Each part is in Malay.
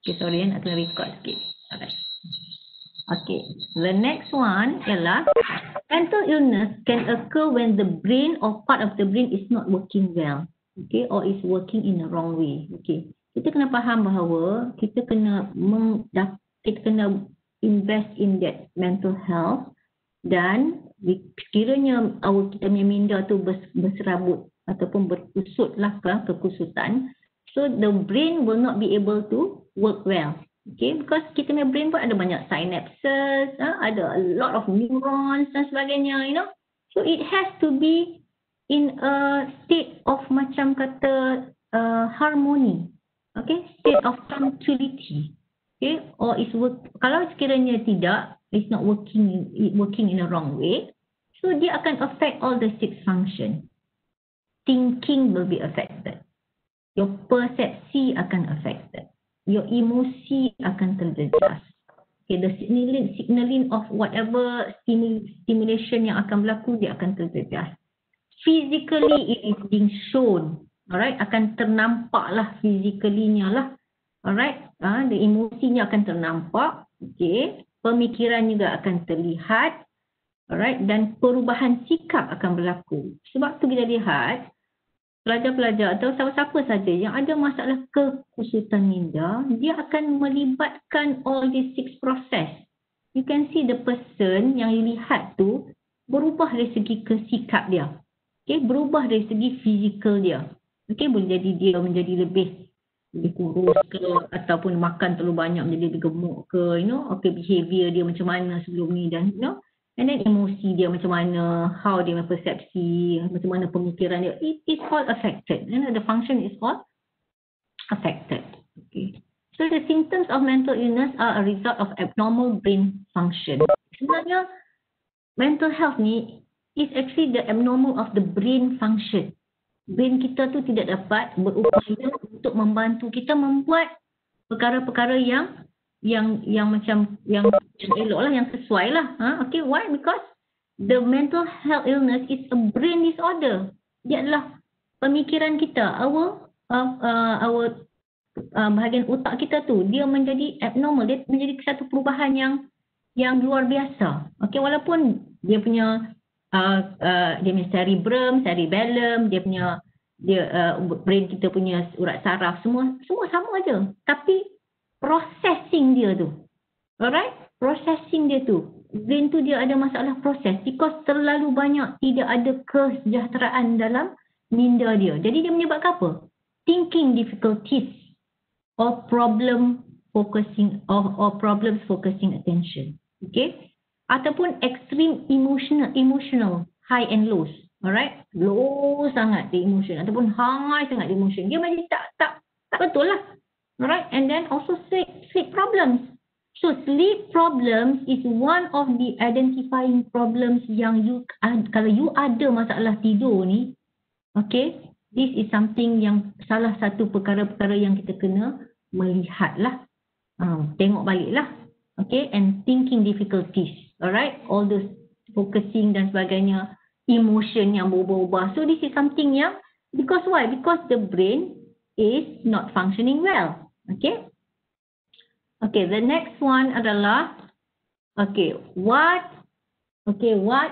Okay, sorry, nak kena record sikit. Alright. Okay, the next one ialah mental illness can occur when the brain or part of the brain is not working well, okay, or is working in the wrong way. Okay, kita kena faham bahawa kita kena invest in that mental health, dan sekiranya kita punya minda tu berserabut ataupun berkusut lah kekusutan, so the brain will not be able to work well. Okay, because kita punya brain pun ada banyak synapses, ada a lot of neurons dan sebagainya, you know. So it has to be in a state of macam kata harmony, okay, state of tranquility, okay, or kalau sekiranya tidak, it's not working in a wrong way, so dia akan affect all the six function. Thinking will be affected, your persepsi akan affected, your emosi akan terjejas. Okay, the signaling of whatever stimulation yang akan berlaku, dia akan terjejas. Physically it is being shown, alright, akan ternampak lah physically-nya lah, alright, the emosinya akan ternampak, okay, pemikiran juga akan terlihat, alright, dan perubahan sikap akan berlaku. Sebab tu kita lihat pelajar-pelajar atau siapa-siapa saja yang ada masalah kekusutan minda, dia akan melibatkan all these six process. You can see the person yang you lihat tu berubah dari segi kesikap dia. Okay, berubah dari segi fizikal dia. Okay, boleh jadi dia menjadi lebih kurus ke, ataupun makan terlalu banyak menjadi lebih gemuk ke, you know, okay, behavior dia macam mana sebelum ni, dan you know, and then emosi dia macam mana, how dia persepsi, macam mana pemikiran dia, it is all affected. You know, the function is all affected. Okay. So the symptoms of mental illness are a result of abnormal brain function. Sebenarnya mental health ni is actually the abnormal of the brain function. Brain kita tu tidak dapat berupaya untuk membantu kita membuat perkara-perkara yang macam yang elok lah, yang sesuai lah. Okay, why? Because the mental health illness is a brain disorder. Dia adalah pemikiran kita, our bahagian otak kita tu, dia menjadi abnormal, dia menjadi satu perubahan yang luar biasa. Okay, walaupun dia punya cerebellum, dia punya brain kita punya urat saraf, semua sama aja. Tapi processing dia tu, alright, processing dia tu, brain tu dia ada masalah proses because terlalu banyak tidak ada kesejahteraan dalam minda dia. Jadi dia menyebabkan apa? Thinking difficulties or problems focusing attention. Okay? Ataupun extreme emotional high and lows. Alright? Low sangat the emotion ataupun high sangat the emotion. Dia macam tak betul lah. Alright? And then also sleep problems. So sleep problems is one of the identifying problems yang kalau you ada masalah tidur ni, okay, this is something yang salah satu perkara-perkara yang kita kena melihat lah. Tengok balik lah. Okay, and thinking difficulties, alright, all those focusing dan sebagainya, emotion yang berubah-ubah. So this is something yang, because why? Because the brain is not functioning well. Okay. Okay, the next one adalah, what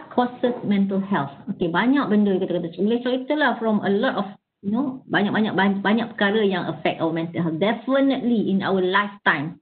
causes mental health? Okay, banyak benda kita kata. Boleh cerita lah from a lot of, you know, banyak perkara yang affect our mental health. Definitely in our lifetime.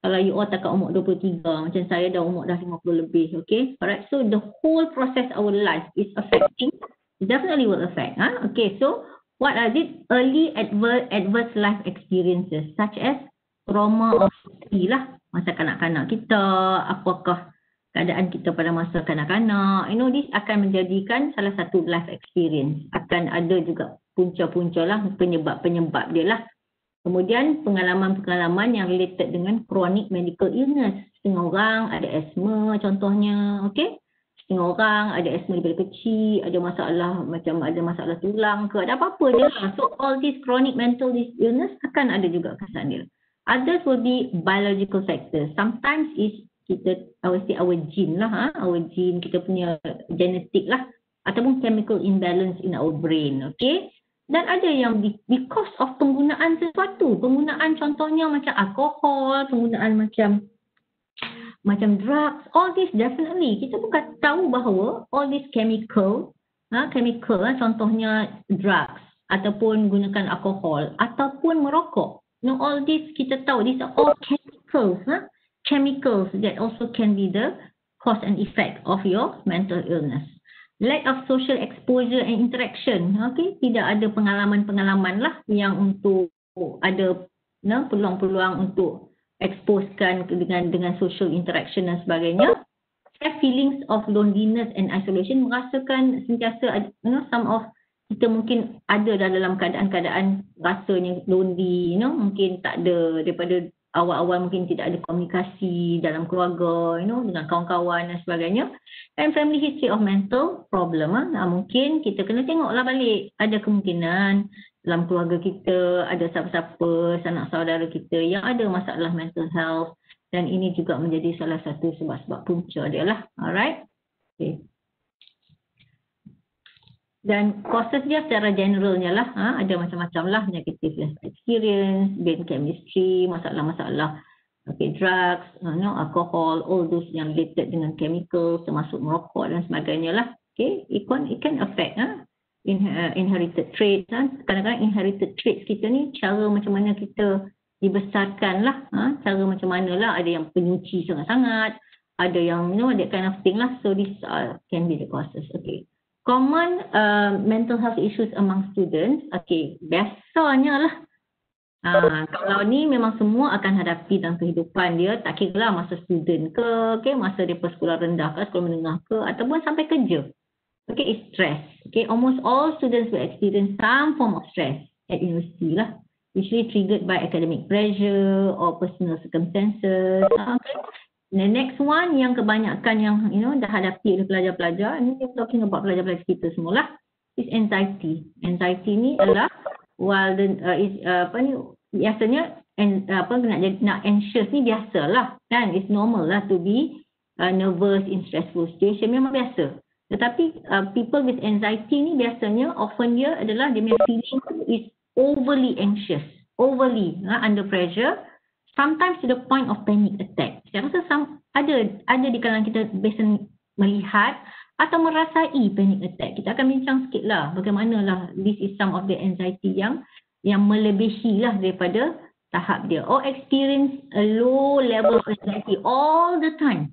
Kalau you all takat umur 23, macam saya dah umur dah 50 lebih, okay? Alright, so the whole process our life is affecting, definitely will affect. Okay, so what are it? Early adverse life experiences such as trauma of history lah, masa kanak-kanak kita, apakah keadaan kita pada masa kanak-kanak, you know, this akan menjadikan salah satu life experience. Akan ada juga punca-punca lah, penyebab-penyebab dia lah. Kemudian pengalaman-pengalaman yang related dengan chronic medical illness. Setengah orang ada asma contohnya, okay? Setengah orang ada asma daripada kecil, ada masalah tulang ke, ada apa-apa je lah. So all these chronic mental illness akan ada juga kesan dia. Others will be biological factors. Sometimes is our gene lah, our gene, kita punya genetik lah, ataupun chemical imbalance in our brain, okay? Dan ada yang because of penggunaan sesuatu. Penggunaan contohnya macam alkohol, penggunaan macam drugs, all this definitely. Kita pun tahu bahawa all this chemical, contohnya drugs, ataupun gunakan alkohol, ataupun merokok. All this kita tahu, these are all chemicals. Chemicals that also can be the cause and effect of your mental illness. Lack of social exposure and interaction. Okay, tidak ada pengalaman-pengalaman lah yang untuk ada peluang-peluang untuk exposekan dengan social interaction dan sebagainya. Have feelings of loneliness and isolation, merasakan sentiasa some of kita mungkin ada dalam keadaan-keadaan rasanya lonely, mungkin tak ada daripada awal-awal, mungkin tidak ada komunikasi dalam keluarga, dengan kawan-kawan dan sebagainya. And family history of mental problem, mungkin kita kena tengoklah balik, ada kemungkinan dalam keluarga kita ada siapa-siapa sanak saudara kita yang ada masalah mental health, dan ini juga menjadi salah satu sebab-sebab punca dia lah. Alright. Okay. Dan causes dia secara generalnya lah, ada macam-macam lah, negative life experience, brain chemistry, masalah-masalah, okay, drugs, alcohol, all those yang related dengan chemical, termasuk merokok dan sebagainya lah. Okay, it can affect inherited traits. Kadang-kadang inherited traits kita ni, cara macam mana kita dibesarkan lah, cara macam mana lah, ada yang penyuci sangat-sangat, ada yang that kind of thing lah. So these can be the causes. Okay. Common mental health issues among students. Okay, biasanya lah. Kalau ni memang semua akan hadapi dalam kehidupan dia, tak kira lah masa student ke, okay, masa dia sekolah rendah ke, sekolah menengah ke, ataupun sampai kerja. Okay, it's stress. Okay, almost all students will experience some form of stress at university lah, usually triggered by academic pressure or personal circumstances. Okay. The next one yang kebanyakan yang dah hadapi oleh pelajar-pelajar, ini we're talking about pelajar-pelajar kita semualah, is anxiety. Anxiety ni adalah biasanya nak anxious ni biasalah kan, it's normal lah to be nervous in stressful situation, memang biasa. Tetapi people with anxiety ni biasanya often dia adalah dia punya feeling is overly anxious, overly under pressure. Sometimes to the point of panic attack. Saya rasa ada di kalangan kita biasa melihat atau merasai panic attack. Kita akan bincang sikit lah bagaimanalah this is some of the anxiety yang melebihi lah daripada tahap dia. Or experience a low level of anxiety all the time.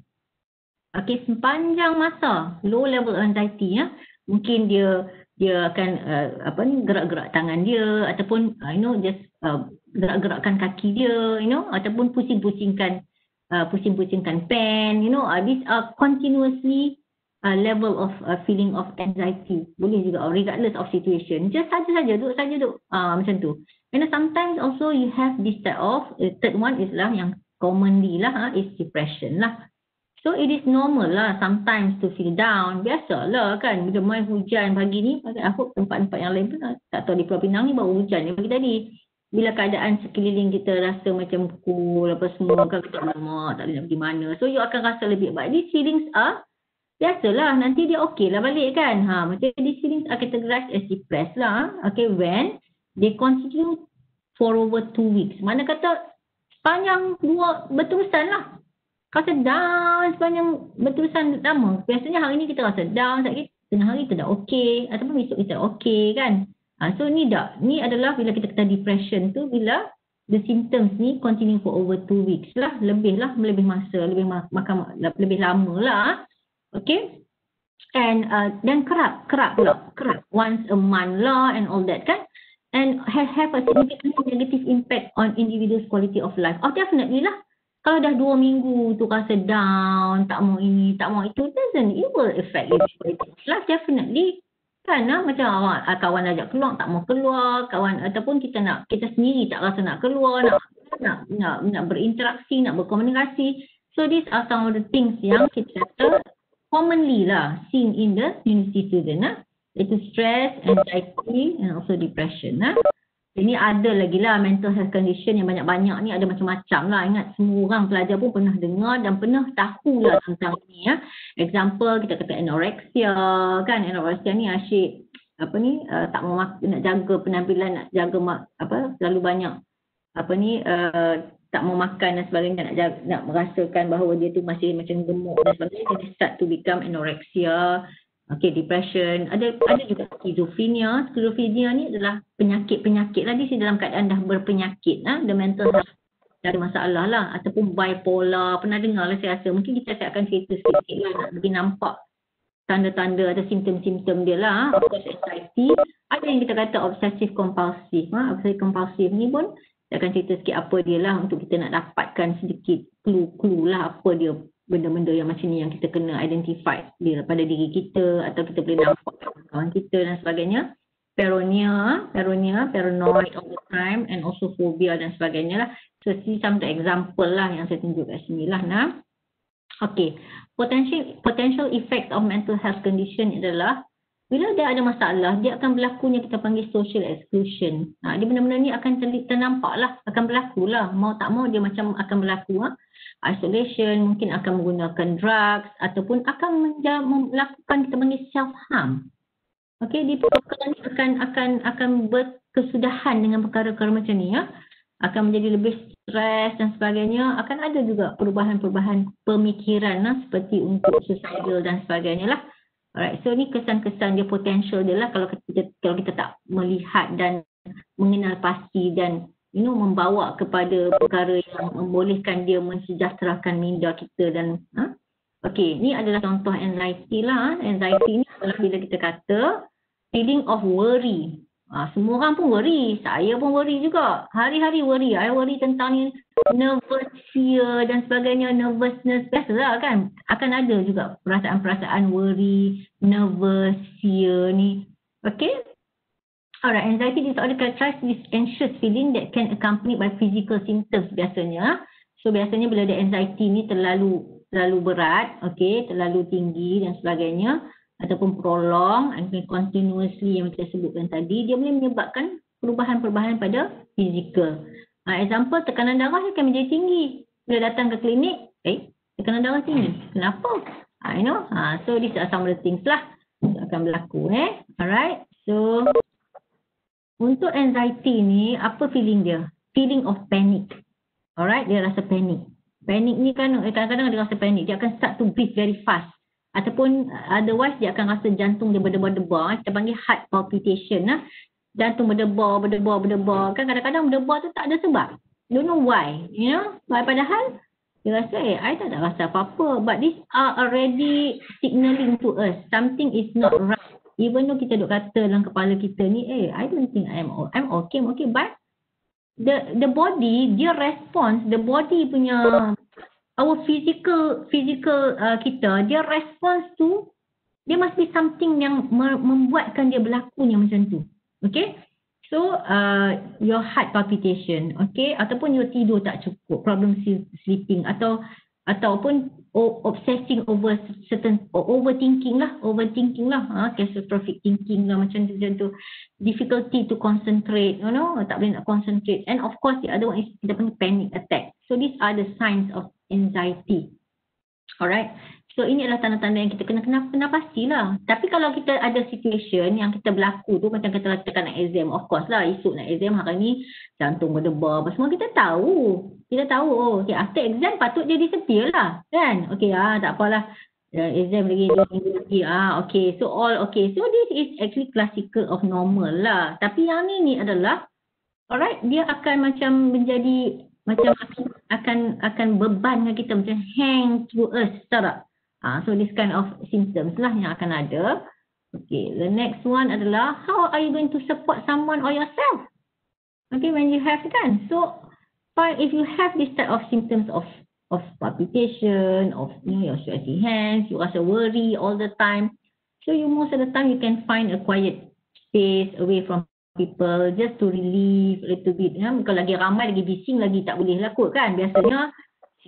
Okay, sepanjang masa low level anxiety mungkin dia akan gerak-gerak tangan dia, ataupun just gerak-gerakkan kaki dia, ataupun pusing-pusingkan pen, these are continuously level of feeling of anxiety. Boleh juga regardless of situation, just duduk macam tu. And sometimes also you have this type of third one is lah yang commonly lah is depression lah. So it is normal lah sometimes to feel down. Biasalah kan, bila main hujan pagi ni, aku tempat-tempat yang lain pun tak tahu di Pulau Pinang ni baru hujan ni pagi tadi. Bila keadaan sekeliling kita rasa macam cool apa semua, kan kita lama tak boleh nak pergi mana. So you akan rasa lebih baik. These feelings are biasalah, nanti dia okey lah balik kan. Macam these feelings are categorized as depressed lah. Okay, when they continue for over 2 weeks. Mana kata sepanjang 2 berterusan lah. Rasa down sepanjang berterusan lama. Biasanya hari ni kita rasa down, tengah hari kita dah okey, ataupun besok kita okey kan. So ni adalah bila kita kata depression tu, bila the symptoms ni continue for over 2 weeks lah, lebih masa, lebih lama lah. Okay. And then kerap once a month lah and all that kan. And have a significant negative impact on individual's quality of life. Oh, definitely lah. Kalau dah 2 minggu tu rasa down, tak mau ini, tak mau itu, it will affect your quality of life, definitely. Kan macam kawan ajak keluar, tak mau keluar, kawan ataupun kita sendiri tak rasa nak keluar, nak berinteraksi, nak berkomunikasi. So these are some of the things yang kita kata commonly lah seen in the university student. Itu stress, anxiety and also depression. Ini ada lagi lah mental health condition yang banyak-banyak ni, ada macam-macam lah. Ingat semua orang pelajar pun pernah dengar dan pernah tahu lah tentang ni. Example kita kata anorexia kan. Anorexia ni asyik tak mau nak jaga penampilan, nak jaga terlalu banyak tak mau makan dan sebagainya, nak merasakan bahawa dia tu masih macam gemuk dan sebagainya, dia start to become anorexia, depression. Ada juga schizophrenia. Schizophrenia ni adalah penyakit lah, dia dalam keadaan dah berpenyakit, the mental health ada masalah lah, ataupun bipolar. Pernah dengar lah saya rasa, mungkin saya akan cerita sikit lah, nak bagi nampak tanda-tanda atau simptom-simptom dia lah. Of course anxiety, ada yang kita kata obsessive compulsive. Obsessive compulsive ni pun saya akan cerita sikit apa dia lah, untuk kita nak dapatkan sedikit clue lah apa dia, benda-benda yang macam ni yang kita kena identify dia pada diri kita, atau kita boleh nampak kawan kita dan sebagainya. Paranoia, paranoid all the time, and also phobia dan sebagainya lah. So see some of the example lah yang saya tunjuk kat sini lah. Okay, potential effect of mental health condition adalah bila dia ada masalah, dia akan berlakunya kita panggil social exclusion. Dia benda-benda ni akan ternampak lah, akan berlaku lah. Mau tak mau dia macam akan berlaku. Isolation, mungkin akan menggunakan drugs, ataupun akan melakukan kita panggil self-harm. Okay, dia akan berkesudahan dengan perkara-perkara macam ni. Akan menjadi lebih stres dan sebagainya. Akan ada juga perubahan-perubahan pemikiran seperti untuk suicidal dan sebagainya lah. Alright, so ni kesan-kesan dia, potential dia lah kalau kita tak melihat dan mengenal pasti dan membawa kepada perkara yang membolehkan dia mensejahterakan minda kita dan okey, ni adalah contoh anxiety lah. Anxiety ni adalah bila kita kata feeling of worry. Semua orang pun worry, saya pun worry juga. Hari-hari worry. I worry tentang ni, nervous, fear dan sebagainya, nervousness. Biasalah kan, akan ada juga perasaan-perasaan worry, nervous, fear ni. Okay? Alright, anxiety disorder characterized with anxious feeling that can accompanied by physical symptoms biasanya. So biasanya bila ada anxiety ni terlalu berat, okay, terlalu tinggi dan sebagainya, ataupun prolong and continuously yang kita sebutkan tadi, dia boleh menyebabkan perubahan-perubahan pada fizikal. Example, tekanan darah akan menjadi tinggi. Bila datang ke klinik, tekanan darah tinggi. Kenapa? So these are some of the things lah yang akan berlaku. Alright, so untuk anxiety ni, apa feeling dia? Feeling of panic. Alright, dia rasa panic. Panic ni kan kadang-kadang dia rasa panic. Dia akan start to breathe very fast. Ataupun otherwise dia akan rasa jantung dia berdebar-debar. Kita panggil heart palpitation. Jantung berdebar. Kan kadang-kadang berdebar tu tak ada sebab. Don't know why. Padahal dia rasa I tak ada rasa apa-apa. But these are already signaling to us. Something is not right. Even though kita duk kata dalam kepala kita ni, I don't think I'm okay. But the body, dia response, the body punya our physical kita, dia response tu, dia must be something yang membuatkan dia berlakunya macam tu. Okay? So, your heart palpitation, okay? Ataupun your tidur tak cukup, problem sleeping, ataupun obsessing over certain, overthinking lah, catastrophic thinking lah, macam tu, difficulty to concentrate, tak boleh nak concentrate, and of course the other one is kita panggil panic attack. So these are the signs of anxiety. Alright, so ini adalah tanda-tanda yang kita kena pastilah. Tapi kalau kita ada situation yang kita berlaku tu, macam kita nak exam, of course lah, esok nak exam, hari ni jantung berdebar, semua kita tahu, okay, after exam patut dia disappear lah, kan? Okay, tak apalah, exam lagi 2 minggu lagi, okay, so all okay. So this is actually classical of normal lah. Tapi yang ni adalah, alright, dia akan macam menjadi, macam akan bebankan kita, macam hang through us, tahu tak? So this kind of symptoms lah yang akan ada. Okay, the next one adalah, how are you going to support someone or yourself? Okay, when you have kan. So, if you have this type of symptoms of palpitation, of your sweaty hands, you rasa worry all the time. So you most of the time you can find a quiet space away from people just to relieve a little bit. Kalau lagi ramai, lagi bising, lagi tak boleh lah kot kan. Biasanya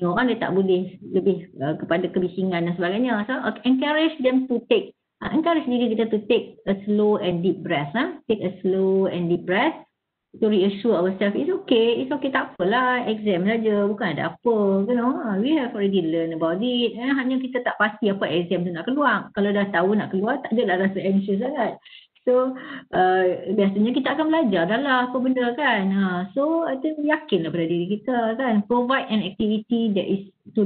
orang dia tak boleh lebih kepada kebisingan dan sebagainya. So encourage them to take, encourage diri kita to take a slow and deep breath. Take a slow and deep breath to reassure ourselves, it's okay, tak apalah, exam saja, bukan ada apa, we have already learned about it. Hanya kita tak pasti apa exam tu nak keluar. Kalau dah tahu nak keluar, tak adalah rasa anxious sangat. So biasanya kita akan belajar dah lah apa benda kan. So I think yakinlah pada diri kita kan. Provide an activity that is to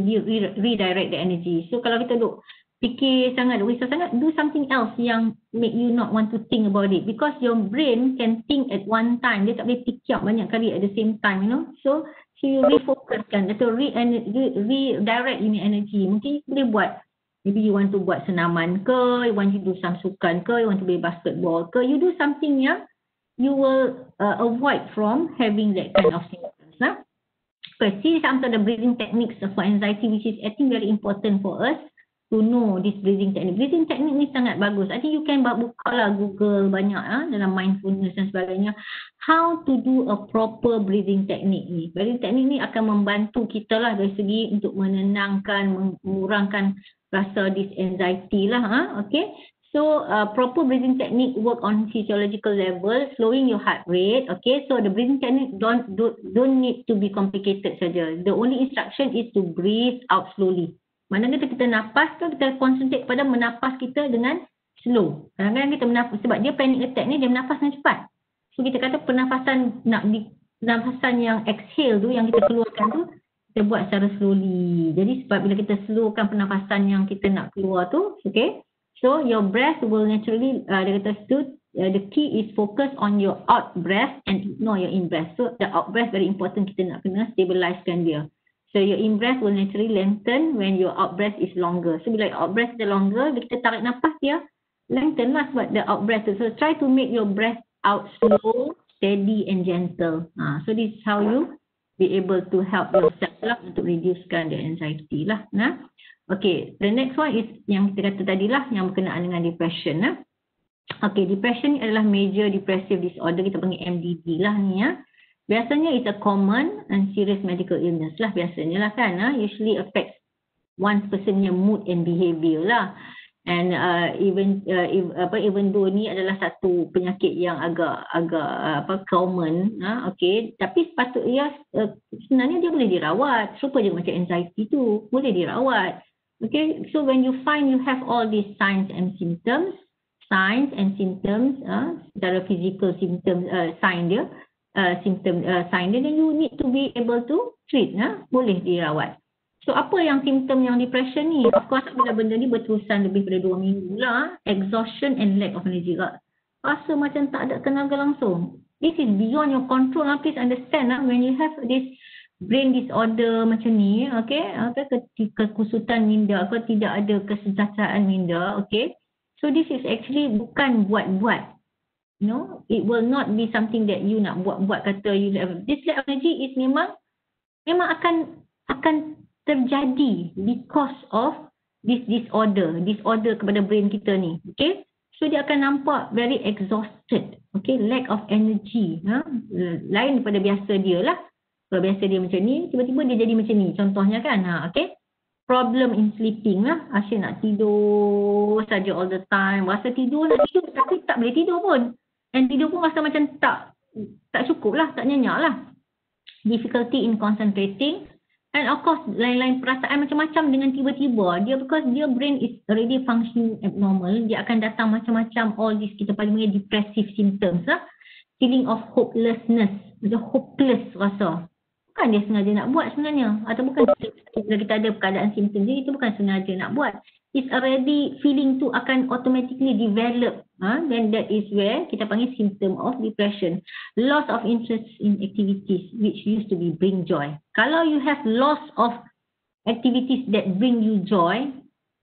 redirect the energy. So kalau kita duk fikir sangat, risau sangat, do something else yang make you not want to think about it. Because your brain can think at one time. Dia tak boleh fikir banyak kali at the same time, you know. So you refocuskan atau redirect ini energy. Mungkin you boleh buat. Maybe you want to buat senaman ke, you want to do some sukan ke, you want to play basketball ke, you do something yang you will avoid from having that kind of symptoms. See some of the breathing techniques for anxiety, which is I think very important for us to know this breathing technique. Breathing technique ni sangat bagus. I think you can buka lah Google banyak dalam mindfulness dan sebagainya. How to do a proper breathing technique ni. Breathing technique ni akan membantu kita lah dari segi untuk menenangkan, mengurangkan rasa this anxiety lah. Okay. So proper breathing technique work on physiological level, slowing your heart rate. Okay. So the breathing technique don't need to be complicated saja. The only instruction is to breathe out slowly. Mana kita nafas tu kita concentrate pada menapas kita dengan slow. Kadang-kadang kita menafas sebab dia panic attack ni dia menafas dengan cepat. So kita kata pernafasan yang exhale tu yang kita keluarkan tu kita buat secara slowly. Jadi sebab bila kita slowkan pernafasan yang kita nak keluar tu, okay. So your breath will naturally dia kata the key is focus on your out breath and ignore your in breath. So the out breath very important, kita nak kena stabilizekan dia. So your in breath will naturally lengthen when your out breath is longer. So bila out breath dia longer, bila kita tarik nafas dia lengthen lah sebab the out breath. So try to make your breath out slow, steady and gentle. So this is how you be able to help yourself lah untuk reducekan the anxiety lah. Okay, the next one is yang kita kata tadi lah yang berkenaan dengan depression. Okay, depression ni adalah major depressive disorder, kita panggil MDD lah ni ya. Biasanya it's a common and serious medical illness lah biasanya lah kan. Usually affects one person's mood and behavior lah. And even though ni adalah satu penyakit yang agak common, okay, tapi sepatutnya sebenarnya dia boleh dirawat. Serupa je macam anxiety tu, boleh dirawat. Okay, so when you find you have all these signs and symptoms, secara physical symptoms, sign dia, then you need to be able to treat, boleh dirawat. So apa yang simptom yang depression ni? Of course bila benda ni berterusan lebih daripada 2 minggu lah, exhaustion and lack of energy. Rasa macam tak ada tenaga langsung. This is beyond your control. Please understand when you have this brain disorder macam ni, okay, kekusutan minda atau tidak ada kesejahteraan minda, okay. So this is actually bukan buat-buat. No, it will not be something that you nak buat kata you have. This lack of energy is memang akan terjadi because of this disorder kepada brain kita ni, okay. So dia akan nampak very exhausted, okay, lack of energy, lain daripada biasa dia lah. Kalau biasa dia macam ni, tiba-tiba dia jadi macam ni, contohnya kan, okay. Problem in sleeping lah, asyik nak tidur saja all the time, rasa tidur tapi tak boleh tidur pun. And tidur pun rasa macam tak cukup lah, tak nyenyak lah. Difficulty in concentrating. And of course, lain-lain perasaan macam-macam dengan tiba-tiba. Because dia brain is already functioning abnormal, dia akan datang macam-macam all this kita panggil depressive symptoms lah. Feeling of hopelessness, macam hopeless rasa. Bukan dia sengaja nak buat sebenarnya. Atau bukan bila kita ada keadaan simptom jadi itu bukan sengaja nak buat. It's already feeling tu akan automatically develop. Then that is where kita panggil symptom of depression. Loss of interest in activities which used to be bring joy. Kalau you have loss of activities that bring you joy,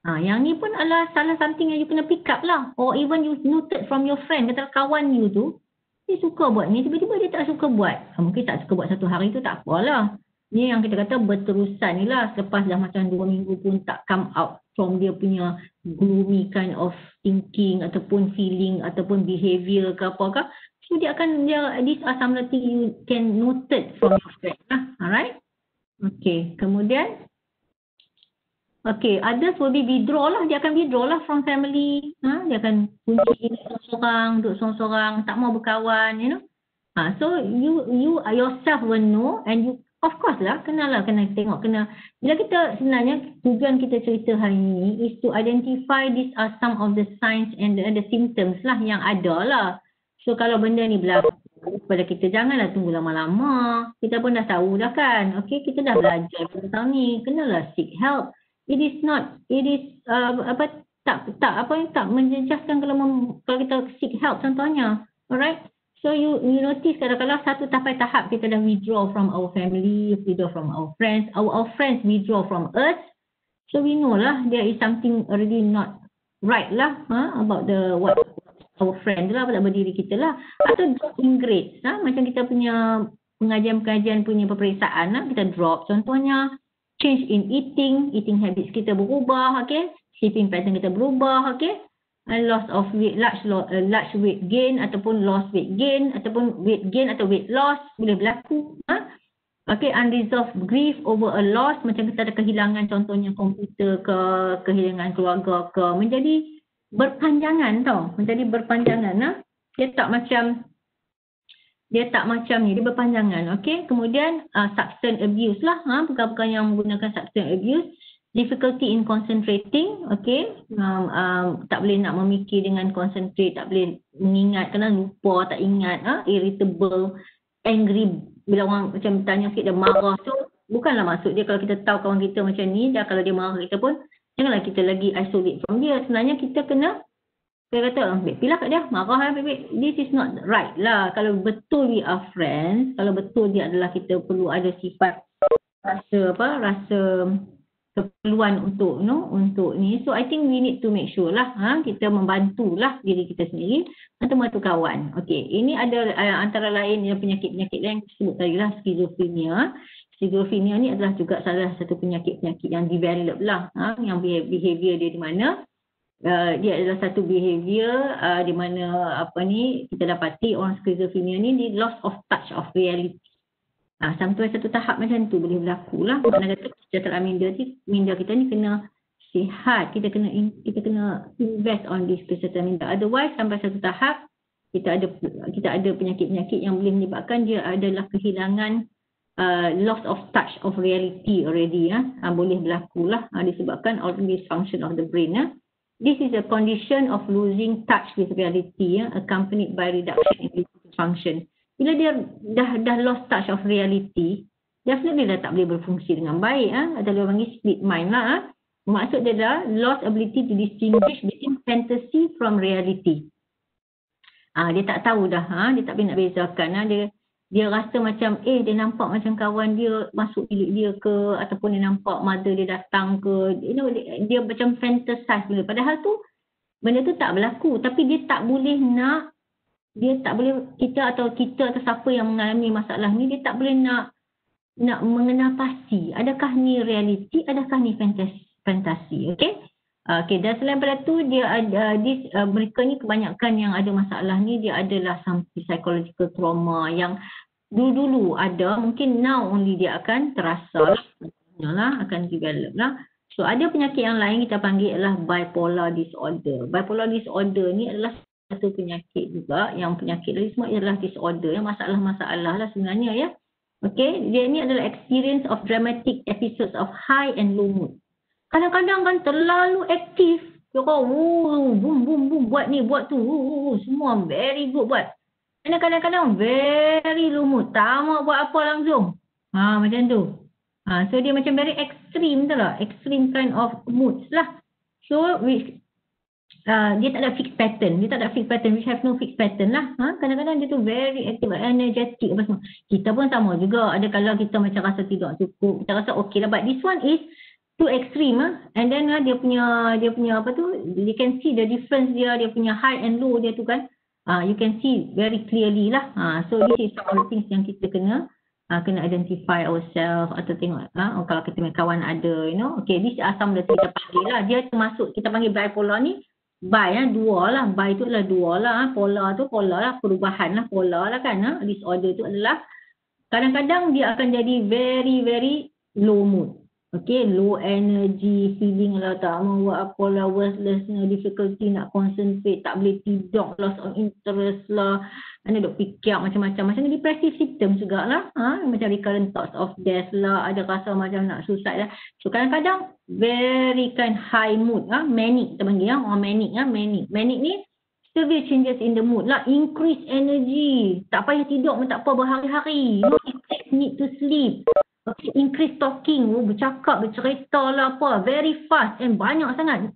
yang ni pun adalah salah something yang you kena pick up lah. Or even you noted from your friend, kata kawan you tu, dia suka buat ni, tiba-tiba dia tak suka buat. Mungkin tak suka buat satu hari tu tak apalah. Ni yang kita kata berterusan ni lah. Selepas dah macam 2 minggu pun tak come out from dia punya gloomy kind of thinking ataupun feeling ataupun behavior ke apakah. So these are some of the things you can noted from your friend lah. Alright? Okay, kemudian okay, others will be withdraw lah. Dia akan withdraw lah from family. Dia akan kunci seorang-seorang, duduk seorang-seorang, tak mau berkawan, you know. So you yourself will know and you Of course lah, kena tengok, bila kita sebenarnya tujuan kita cerita hari ini is to identify these are some of the signs and the symptoms lah yang ada lah. So kalau benda ni berlaku pada kita, janganlah tunggu lama-lama. Kita pun dah tahu dah kan. Okay, kita dah belajar pada tahun ni. Kenalah seek help. It is tak menjejaskan kalau kita seek help contohnya. Alright? So you notice kadang-kadang satu tahap kita dah withdraw from our family, withdraw from our friends, our friends withdraw from us. So we know lah there is something already not right lah about what our friend lah, pada diri kita lah. Atau drop in grades, macam kita punya pengajian-pengajian punya peperiksaan lah, kita drop. Contohnya change in eating habits kita berubah, okay? Sleeping pattern kita berubah, okay? Loss of weight, large weight gain ataupun loss weight gain ataupun weight gain atau weight loss boleh berlaku. Okay, unresolved grief over a loss, macam kita ada kehilangan contohnya komputer ke, kehilangan keluarga ke, menjadi berpanjangan tau, menjadi berpanjangan. Dia tak macam ni, dia berpanjangan. Okay, kemudian substance abuse lah, perkara-perkara yang menggunakan substance abuse. Difficulty in concentrating, okay, tak boleh nak memikir dengan concentrate, tak boleh mengingat, kadang lupa, tak ingat, irritable, angry, bila orang macam tanya sikit dia marah tu, bukanlah maksud dia kalau kita tahu kawan kita macam ni, dah kalau dia marah kita pun, janganlah kita lagi isolate from dia. Sebenarnya kita kena, saya kata, pilih kat dia, marah lah, this is not right lah. Kalau betul we are friends, kalau betul dia adalah kita perlu ada sifat rasa keperluan untuk ni. So I think we need to make sure lah kita membantulah diri kita sendiri atau membantu kawan. Okey, ini ada antara lain yang penyakit-penyakit lain yang disebut tadi lah, skizofrenia. Skizofrenia ni adalah juga salah satu penyakit-penyakit yang develop lah, yang behavior dia di mana dia adalah satu behavior di mana kita dapati orang skizofrenia ni di loss of touch of reality. Sampai satu tahap macam tu boleh berlaku lah. Mana kata kesejahteraan minda kita ni kena sihat. Kita kena invest on this kesejahteraan minda. Otherwise sampai satu tahap kita ada penyakit-penyakit yang boleh menyebabkan dia adalah kehilangan loss of touch of reality already. Boleh berlaku lah disebabkan organ dysfunction of the brain. This is a condition of losing touch with reality accompanied by reduction in executive function. Bila dia dah lost touch of reality, definitely dah tak boleh berfungsi dengan baik. Atau dia panggil split mind lah. Maksud dia adalah lost ability to distinguish between fantasy from reality. Dia tak tahu dah, dia tak boleh nak bezakan. Dia rasa macam, dia nampak macam kawan dia masuk bilik dia ke, ataupun dia nampak mother dia datang ke. Dia macam fantasize benda. Padahal tu, benda tu tak berlaku. Tapi dia tak boleh kita atau siapa yang mengalami masalah ni, dia tak boleh nak mengenal pasti adakah ni realiti, adakah ni fantasi. Okay, dan selain pada tu dia ada mereka ni kebanyakan yang ada masalah ni dia adalah some psychological trauma yang dulu ada, mungkin now only dia akan terasa lah, akan develop lah. So ada penyakit yang lain kita panggil adalah bipolar disorder. Bipolar disorder ni adalah satu penyakit juga, yang penyakit dari semua ialah disorder, yang masalah-masalah lah sebenarnya ya. Okay, dia ni adalah experience of dramatic episodes of high and low mood. Kadang-kadang kan terlalu aktif, boom, buat ni, buat tu, semua very good buat. Dan kadang-kadang very low mood, tak mau buat apa langsung. Macam tu. So dia macam very extreme tu lah, extreme kind of moods lah. So dia tak ada fixed pattern, which have no fixed pattern lah. Kadang-kadang dia tu very active, energetic apa semua. Kita pun sama juga, ada kalau kita macam rasa tidak cukup, kita rasa okay lah, but this one is too extreme and then dia punya apa tu, you can see the difference dia punya high and low dia tu kan. You can see very clearly lah. So this is some of the things yang kita kena identify ourselves atau tengok kalau kita punya kawan ada, okay, this are some of the things kita panggil lah. Dia termasuk kita panggil bipolar ni. Dua lah. Bi tu adalah dua lah. Polar lah, perubahan lah, polar lah kan. Disorder tu adalah kadang-kadang dia akan jadi very, very low mood. Okay, low energy, feeling lah tak mau buat apa lah, worthless, difficulty nak concentrate, tak boleh tidur, loss of interest lah, duk fikir macam-macam ni depressive symptom jugalah, macam recurrent thoughts of death lah, ada rasa macam nak suicide lah. So kadang-kadang very kind high mood, manic kita panggil, orang manic ni severe changes in the mood lah, increase energy, tak payah tidur pun tak apa berhari-hari, need to sleep. Okay, increase talking, bercakap, bercerita lah apa, very fast and banyak sangat.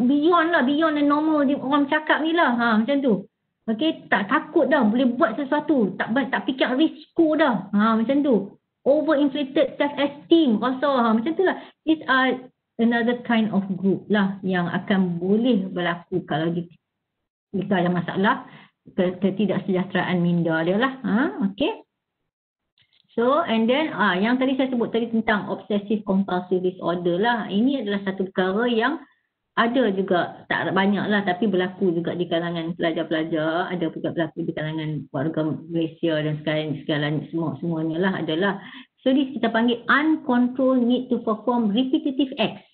Beyond the normal orang bercakap ni lah, macam tu. Okay, tak takut dah, boleh buat sesuatu, tak fikir risiko dah, macam tu. Overinflated self-esteem, rasa macam tu lah. These are another kind of group lah yang akan boleh berlaku kalau jika ada masalah ketidaksejahteraan minda dia lah. Okay. So, and then yang tadi saya sebut tadi tentang obsessive compulsive disorder lah. Ini adalah satu perkara yang ada juga, tak banyak lah, tapi berlaku juga di kalangan pelajar-pelajar, ada juga berlaku di kalangan warga Malaysia dan sekarang semuanya lah adalah. So, this kita panggil uncontrolled need to perform repetitive acts.